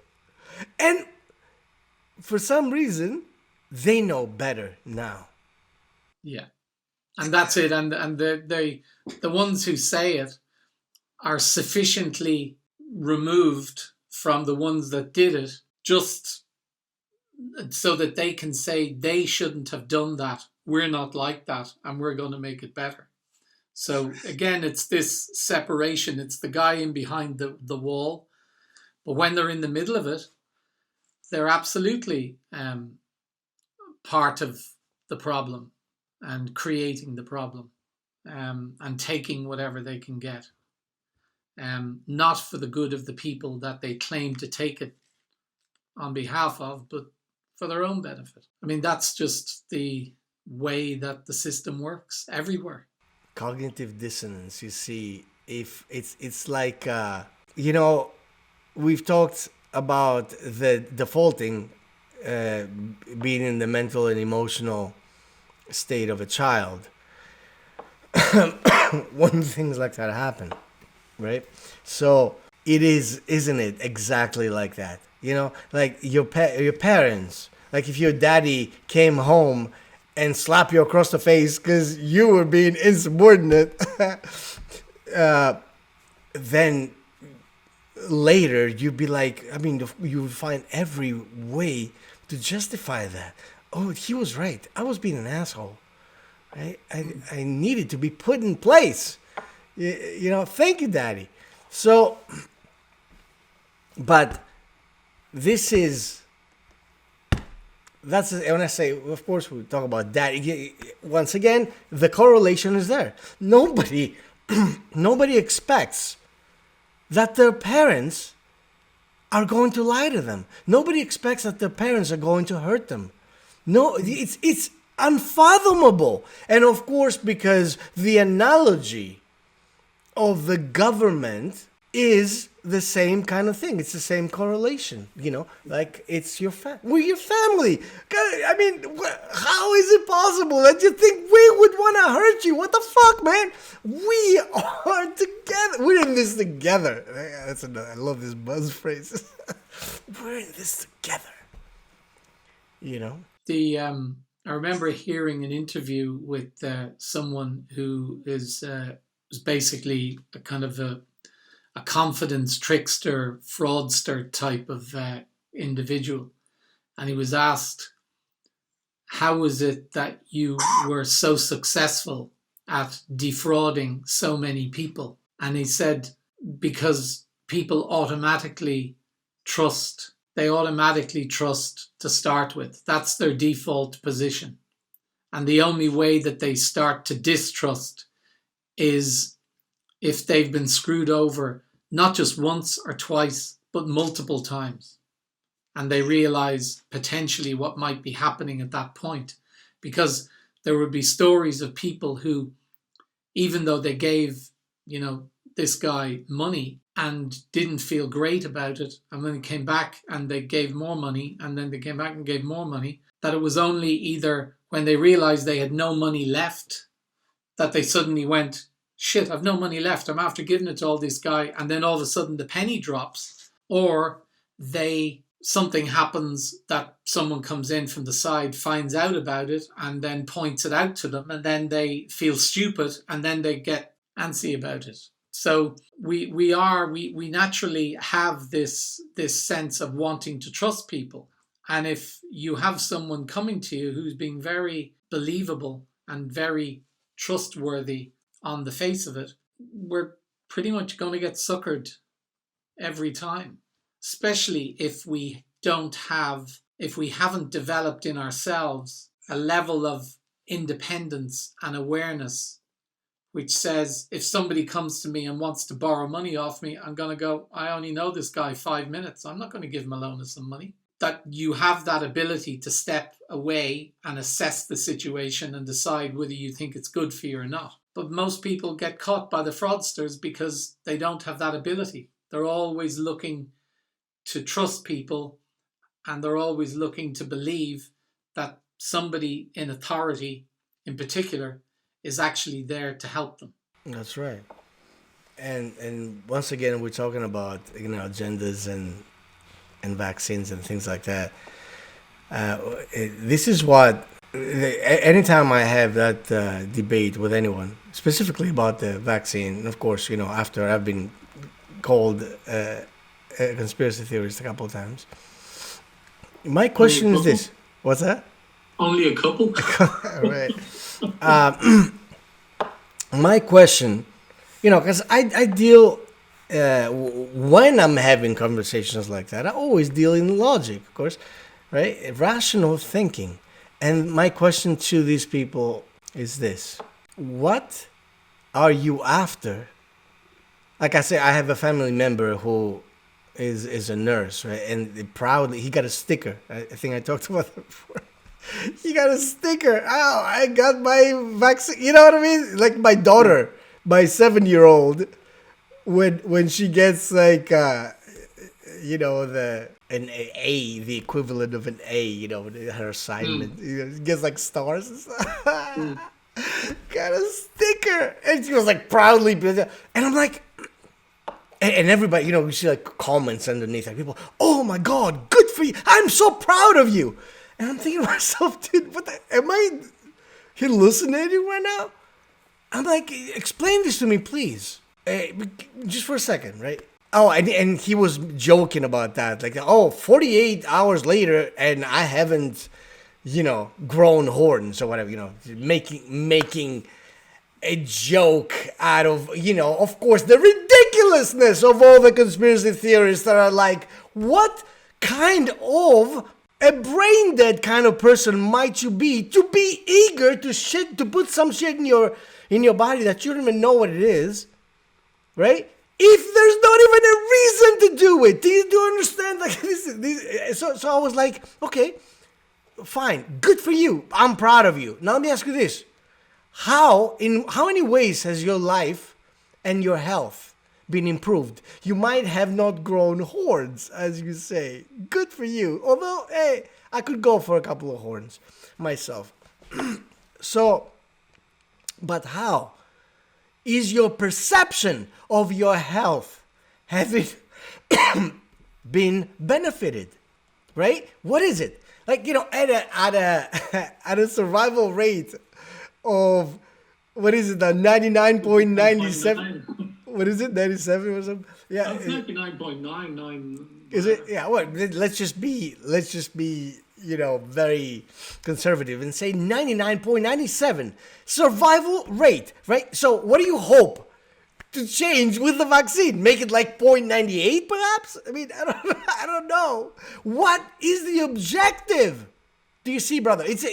Speaker 2: And for some reason, they know better now.
Speaker 1: Yeah. And that's it. And the ones who say it are sufficiently removed from the ones that did it, just so that they can say they shouldn't have done that. We're not like that, and we're going to make it better. So again, it's this separation. It's the guy in behind the wall. But when they're in the middle of it, they're absolutely part of the problem and creating the problem, and taking whatever they can get. Not for the good of the people that they claim to take it on behalf of, but for their own benefit. I mean, that's just the way that the system works everywhere.
Speaker 2: Cognitive dissonance, you see, if it's like you know, we've talked about the defaulting being in the mental and emotional state of a child. When things like that happen, right? So it is, isn't it, exactly like that? You know, like your parents, like if your daddy came home and slapped you across the face because you were being insubordinate, then later you'd be like, I mean, you would find every way to justify that. Oh, he was right. I was being an asshole. Right? I needed to be put in place. You know, thank you, Daddy. So, but this is, that's, when I say, of course, we talk about Daddy. Once again, the correlation is there. Nobody expects that their parents are going to lie to them. Nobody expects that their parents are going to hurt them. No, it's unfathomable. And of course, because the analogy of the government is the same kind of thing. It's the same correlation, you know, like it's your we're your family. I mean, how is it possible that you think we would want to hurt you? What the fuck, man? We are together. We're in this together. That's another, I love this buzz phrase. We're in this together. You know?
Speaker 1: I remember hearing an interview with someone who is basically a kind of a confidence trickster, fraudster type of individual. And he was asked, how was it that you were so successful at defrauding so many people? And he said, because people automatically trust. They automatically trust to start with. That's their default position. And the only way that they start to distrust is if they've been screwed over, not just once or twice, but multiple times. And they realize potentially what might be happening at that point. Because there would be stories of people who, even though they gave, you know, this guy money and didn't feel great about it, and then they came back and they gave more money, and then they came back and gave more money, that it was only either when they realized they had no money left that they suddenly went, shit, I've no money left, I'm after giving it to all this guy, and then all of a sudden the penny drops, or something happens that someone comes in from the side, finds out about it, and then points it out to them, and then they feel stupid, and then they get antsy about it. So we naturally have this sense of wanting to trust people. And if you have someone coming to you who's being very believable and very trustworthy on the face of it, we're pretty much going to get suckered every time, especially if we haven't developed in ourselves a level of independence and awareness which says, if somebody comes to me and wants to borrow money off me, I'm going to go, I only know this guy 5 minutes. I'm not going to give him a loan of some money. That you have that ability to step away and assess the situation and decide whether you think it's good for you or not. But most people get caught by the fraudsters because they don't have that ability. They're always looking to trust people, and they're always looking to believe that somebody in authority in particular is actually there to help them.
Speaker 2: That's right. And once again, we're talking about agendas and vaccines and things like that. This is what anytime I have that debate with anyone, specifically about the vaccine. Of course, after I've been called a conspiracy theorist a couple of times. My question is this: what's that?
Speaker 1: Only a couple.
Speaker 2: Right. My question, because I deal when I'm having conversations like that, I always deal in logic, of course, right? Rational thinking. And my question to these people is this: what are you after? Like I say, I have a family member who is a nurse, right? And proudly, he got a sticker. I think I talked about that before. He got a sticker. Oh, I got my vaccine. You know what I mean? Like my daughter, my 7-year-old, when she gets like the equivalent of an A, her assignment, gets like stars and stuff. Got a sticker, and she was like proudly, and I'm like, and everybody, you see like comments underneath, like people, oh my God, good for you, I'm so proud of you. And I'm thinking to myself, dude, am I hallucinating right now? I'm like, explain this to me, please. Just for a second, right? Oh, and he was joking about that. Like, 48 hours later, and I haven't, grown horns or whatever, making a joke out of, of course, the ridiculousness of all the conspiracy theorists that are like, what kind of a brain dead kind of person might you be to be eager to put some shit in your body that you don't even know what it is, right? If there's not even a reason to do it. Do you understand? Like so I was like, okay, fine, good for you. I'm proud of you. Now let me ask you this: in how many ways has your life and your health been improved? You might have not grown horns, as you say. Good for you. Although, hey, I could go for a couple of horns myself. So, but how is your perception of your health having been benefited? Right? What is it? Like, at a survival rate of, what is it, 99.97? What is it, 97 or something? Yeah,
Speaker 1: it's 99.99.
Speaker 2: Is it? Yeah. Well, let's just be very conservative and say 99.97 survival rate, right? So what do you hope to change with the vaccine? Make it like 0.98 perhaps? I mean, I don't know. What is the objective? Do you see, brother? It's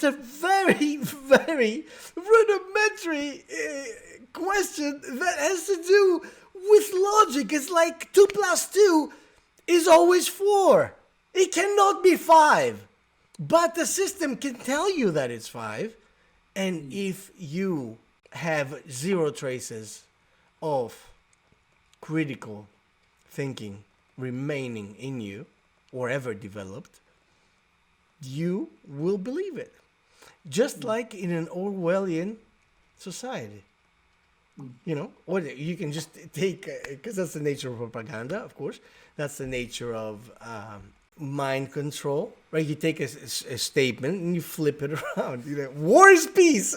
Speaker 2: a very, very rudimentary question that has to do with logic. It's like 2 + 2 is always 4. It cannot be 5. But the system can tell you that it's 5. And if you have zero traces of critical thinking remaining in you or ever developed, you will believe it. Just like in an Orwellian society. Or you can just take, because that's the nature of propaganda, of course. That's the nature of mind control, right? You take a statement and you flip it around. War is peace,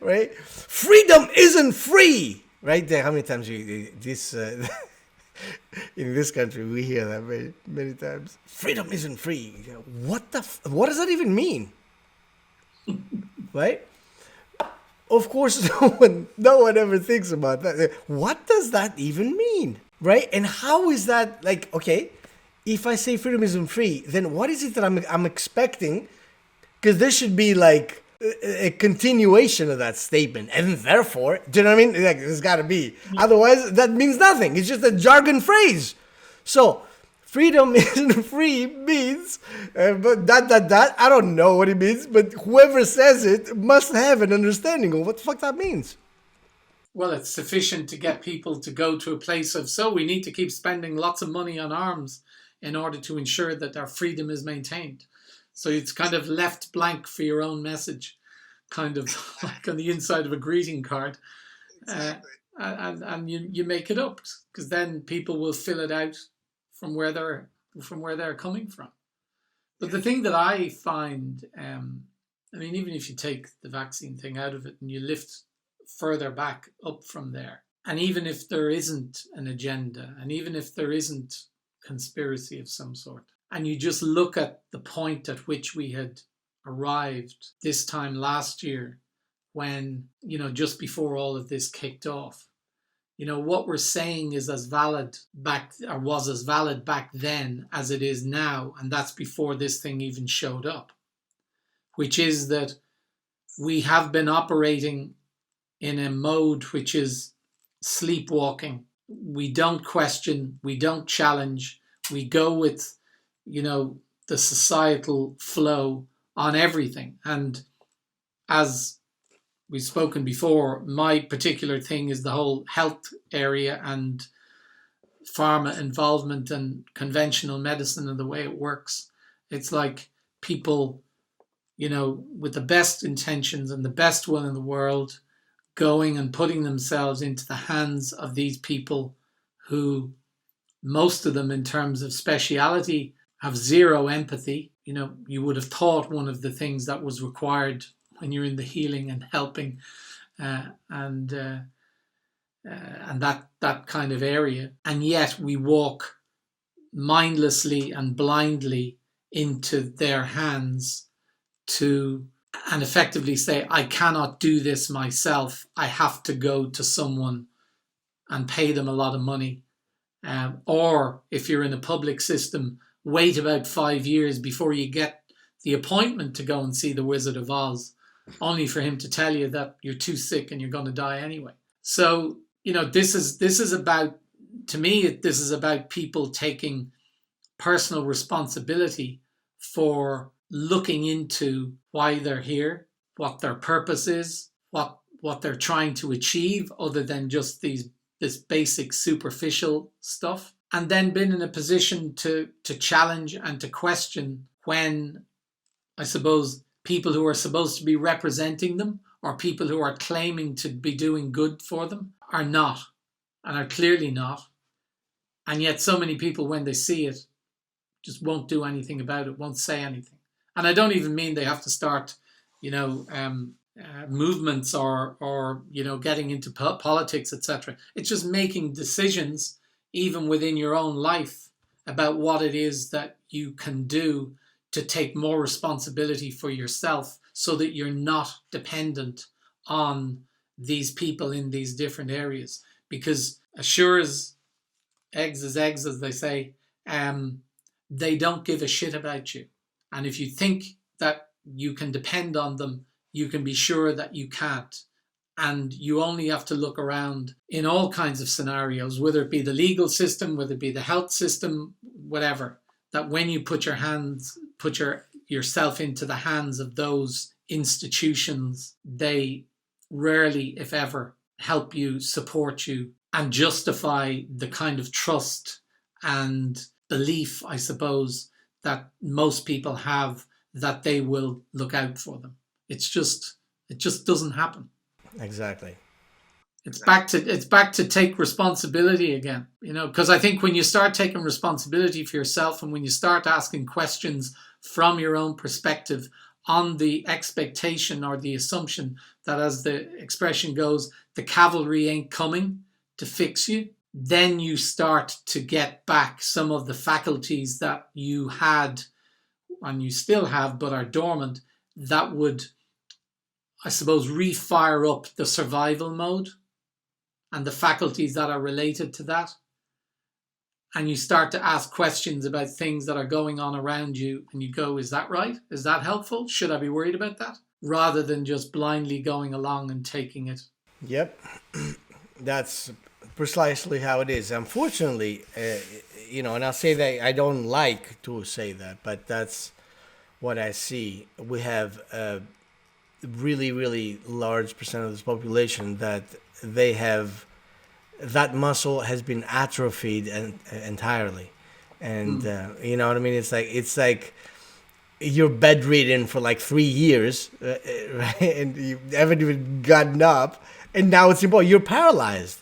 Speaker 2: right? Freedom isn't free, right? How many times in this country we hear that many, many times? Freedom isn't free. What what does that even mean, right? Of course, no one ever thinks about that. What does that even mean, right? And how is that, like, okay, if I say freedom isn't free, then what is it that I'm expecting? Because there should be like a continuation of that statement, and therefore, do you know what I mean? Like, there's got to be. Otherwise, that means nothing. It's just a jargon phrase. So, freedom isn't free means, but I don't know what it means, but whoever says it must have an understanding of what the fuck that means.
Speaker 1: Well, it's sufficient to get people to go to a place of, so we need to keep spending lots of money on arms in order to ensure that our freedom is maintained. So it's kind of left blank for your own message. kind of like on the inside of a greeting card, uh, and you make it up, because then people will fill it out from where they're coming from. But the thing that I find, I mean, even if you take the vaccine thing out of it and you lift further back up from there, and even if there isn't an agenda, and even if there isn't conspiracy of some sort, and you just look at the point at which we had arrived this time last year, when, just before all of this kicked off, what we're saying is as valid back, or was as valid back then as it is now. And that's before this thing even showed up, which is that we have been operating in a mode which is sleepwalking. We don't question, we don't challenge, we go with, the societal flow on everything. And as we've spoken before, my particular thing is the whole health area and pharma involvement and conventional medicine and the way it works. It's like people, with the best intentions and the best will in the world, going and putting themselves into the hands of these people who, most of them in terms of speciality, have zero empathy. You would have thought one of the things that was required when you're in the healing and helping and that kind of area. And yet we walk mindlessly and blindly into their hands and effectively say, I cannot do this myself. I have to go to someone and pay them a lot of money. Or if you're in a public system, wait about 5 years before you get the appointment to go and see the Wizard of Oz, only for him to tell you that you're too sick and you're going to die anyway. So, this is about, to me, this is about people taking personal responsibility for looking into why they're here, what their purpose is, what they're trying to achieve, other than just this basic superficial stuff, and then been in a position to challenge and to question when, I suppose, people who are supposed to be representing them, or people who are claiming to be doing good for them, are not, and are clearly not. And yet so many people, when they see it, just won't do anything about it, won't say anything. And I don't even mean they have to start, movements or getting into politics, etc. It's just making decisions, even within your own life, about what it is that you can do to take more responsibility for yourself, so that you're not dependent on these people in these different areas. Because as sure as eggs, as they say, they don't give a shit about you. And if you think that you can depend on them, you can be sure that you can't. And you only have to look around in all kinds of scenarios, whether it be the legal system, whether it be the health system, whatever, that when you put yourself into the hands of those institutions, they rarely, if ever, help you, support you, and justify the kind of trust and belief, I suppose, that most people have, that they will look out for them. It just doesn't happen.
Speaker 2: Exactly.
Speaker 1: It's back to take responsibility again, because I think when you start taking responsibility for yourself, and when you start asking questions from your own perspective on the expectation or the assumption that, as the expression goes, the cavalry ain't coming to fix you, then you start to get back some of the faculties that you had, and you still have, but are dormant, that would, I suppose, refire up the survival mode and the faculties that are related to that. And you start to ask questions about things that are going on around you, and you go, is that right? Is that helpful? Should I be worried about that? Rather than just blindly going along and taking it.
Speaker 2: Yep. That's precisely how it is. Unfortunately, and I'll say that I don't like to say that, but that's what I see. We have a really, really large percent of this population that they have, that muscle has been atrophied entirely. And you know what I mean? It's like you're bedridden for like 3 years, right? And you haven't even gotten up, and now it's impossible. You're paralyzed.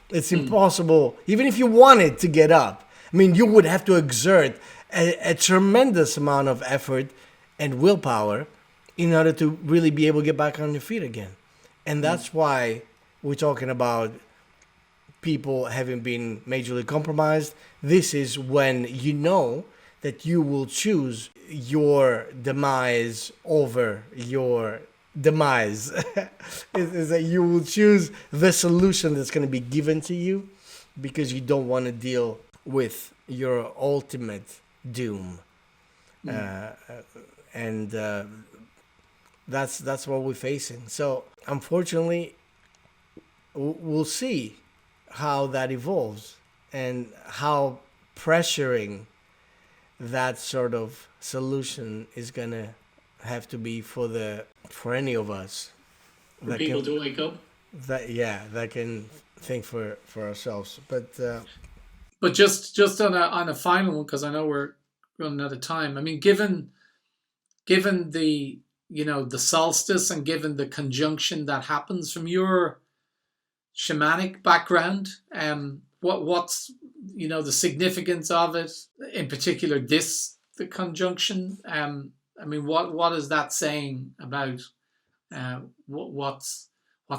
Speaker 2: It's impossible, even if you wanted to get up. I mean, you would have to exert a tremendous amount of effort and willpower in order to really be able to get back on your feet again. And that's why we're talking about people having been majorly compromised. This is when you know that you will choose your demise over your demise. Is that you will choose the solution that's going to be given to you because you don't want to deal with your ultimate doom. And that's what we're facing. So unfortunately, we'll see how that evolves and how pressuring that sort of solution is gonna have to be for any of us
Speaker 1: for people to wake up.
Speaker 2: That can think for ourselves.
Speaker 1: But just on a final one, because I know we're running out of time. I mean, given the the solstice and given the conjunction that happens from your shamanic background, what's the significance of it, in particular the conjunction? I mean, what is that saying about what's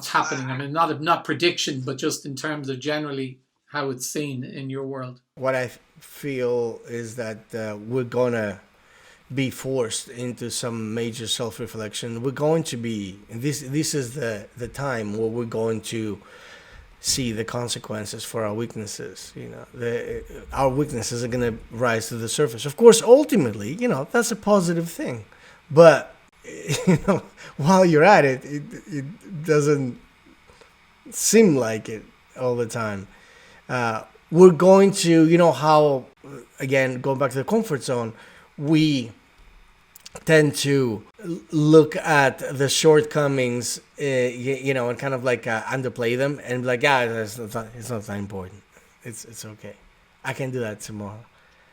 Speaker 1: happening? I mean, not prediction, but just in terms of generally how it's seen in your world.
Speaker 2: What I feel is that we're gonna be forced into some major self-reflection. We're going to be this is the time where we're going to see the consequences for our weaknesses. Our weaknesses are going to rise to the surface. Of course, ultimately, that's a positive thing. But while you're at it, it doesn't seem like it all the time. We're going to, how, again, going back to the comfort zone, we tend to look at the shortcomings, and kind of like underplay them and be like, it's not that important. It's okay. I can do that tomorrow.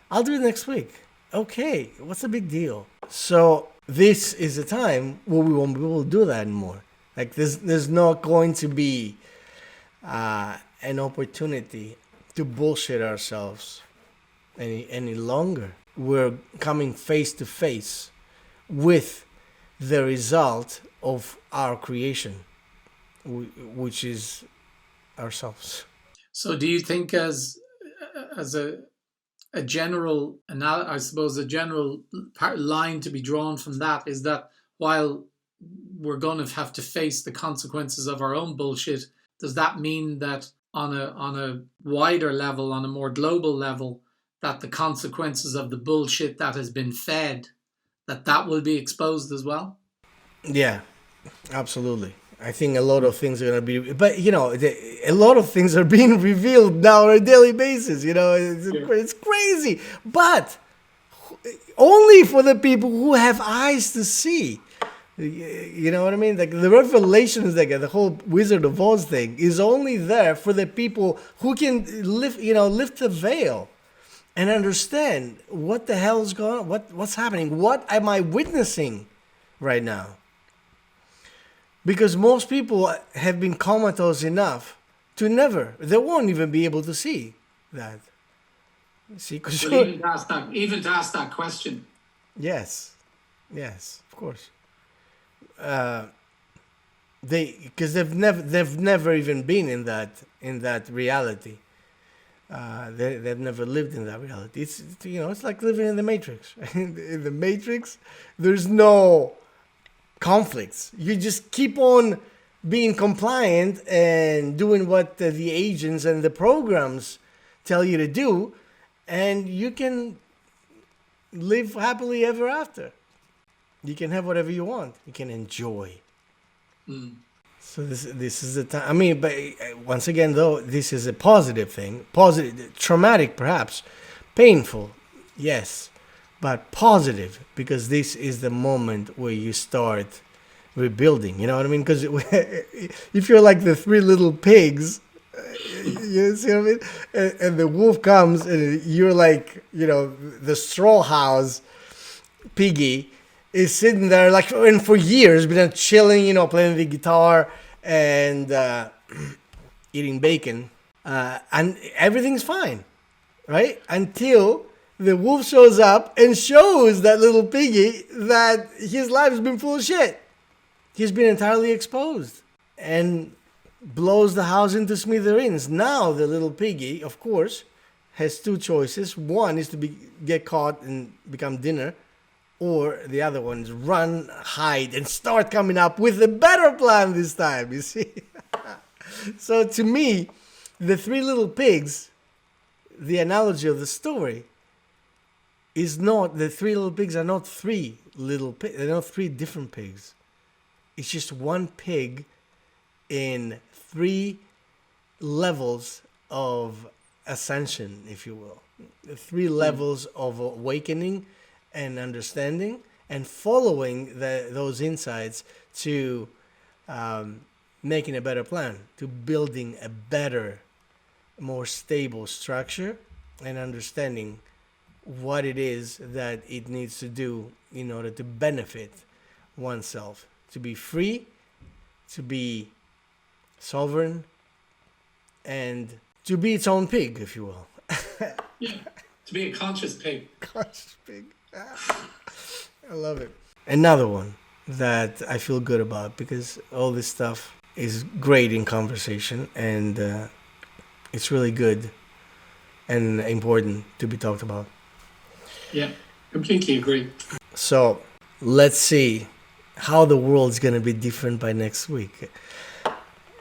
Speaker 2: I'll do it next week. Okay, what's the big deal? So this is a time where we won't be able to do that anymore. Like there's not going to be an opportunity to bullshit ourselves any longer. We're coming face to face with the result of our creation, which is ourselves.
Speaker 1: So do you think as a general, I suppose a general line to be drawn from that is that while we're going to have to face the consequences of our own bullshit, does that mean that on a wider level, on a more global level, that the consequences of the bullshit that has been fed, that will be exposed as well?
Speaker 2: Yeah, absolutely. I think a lot of things are going to be, but a lot of things are being revealed now on a daily basis. It's crazy, but only for the people who have eyes to see. You know what I mean? Like the revelations, like the whole Wizard of Oz thing, is only there for the people who can lift the veil and understand what the hell's going on, what's happening, what am I witnessing right now? Because most people have been comatose enough to they won't even be able to see that. See,
Speaker 1: because even to ask that question.
Speaker 2: Yes, of course. Because they've never even been in that reality. They've never lived in that reality. It's like living in the Matrix. In the Matrix, there's no conflicts. You just keep on being compliant and doing what the agents and the programs tell you to do, and you can live happily ever after. You can have whatever you want. You can enjoy. So this is the time. I mean, but once again, though, this is a positive thing. Positive, traumatic, perhaps, painful, yes, but positive, because this is the moment where you start rebuilding. You know what I mean? Because if you're like the three little pigs, you see what I mean? And the wolf comes, and you're like, the straw house piggy. is sitting there like, and for years been chilling, playing the guitar and eating bacon, and everything's fine, right? Until the wolf shows up and shows that little piggy that his life has been full of shit. He's been entirely exposed and blows the house into smithereens. Now the little piggy, of course, has two choices. One is to get caught and become dinner, or the other one is run, hide, and start coming up with a better plan this time, you see? So to me, the three little pigs, the analogy of the story, is not, the three little pigs are not three little pigs. They're not three different pigs. It's just one pig in three levels of ascension, if you will. Three levels of awakening and understanding and following those insights to making a better plan, to building a better, more stable structure and understanding what it is that it needs to do in order to benefit oneself, to be free, to be sovereign, and to be its own pig, if you will.
Speaker 1: Yeah, to be a conscious pig.
Speaker 2: Conscious pig. I love it. Another one that I feel good about, because all this stuff is great in conversation, and it's really good and important to be talked about.
Speaker 1: Yeah, completely agree.
Speaker 2: So let's see how the world's going to be different by next week.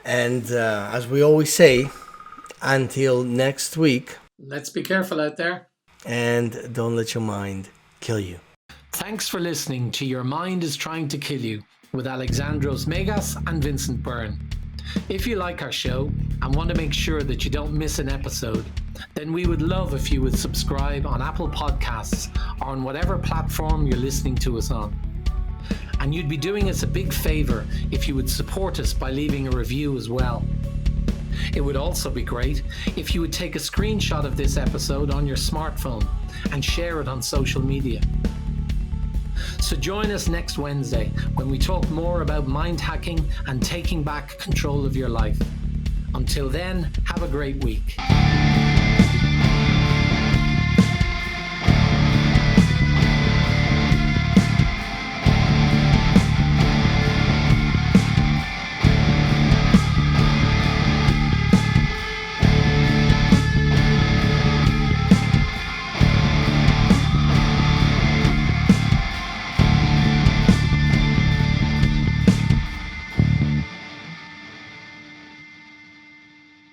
Speaker 2: And as we always say, until next week.
Speaker 1: Let's be careful out there.
Speaker 2: And don't let your mind kill you.
Speaker 1: Thanks for listening to Your Mind is Trying to Kill You with Alexandros Megas and Vincent Byrne. If you like our show and want to make sure that you don't miss an episode, then we would love if you would subscribe on Apple Podcasts or on whatever platform you're listening to us on. And you'd be doing us a big favor if you would support us by leaving a review as well. It would also be great if you would take a screenshot of this episode on your smartphone and share it on social media. So join us next Wednesday when we talk more about mind hacking and taking back control of your life. Until then, have a great week.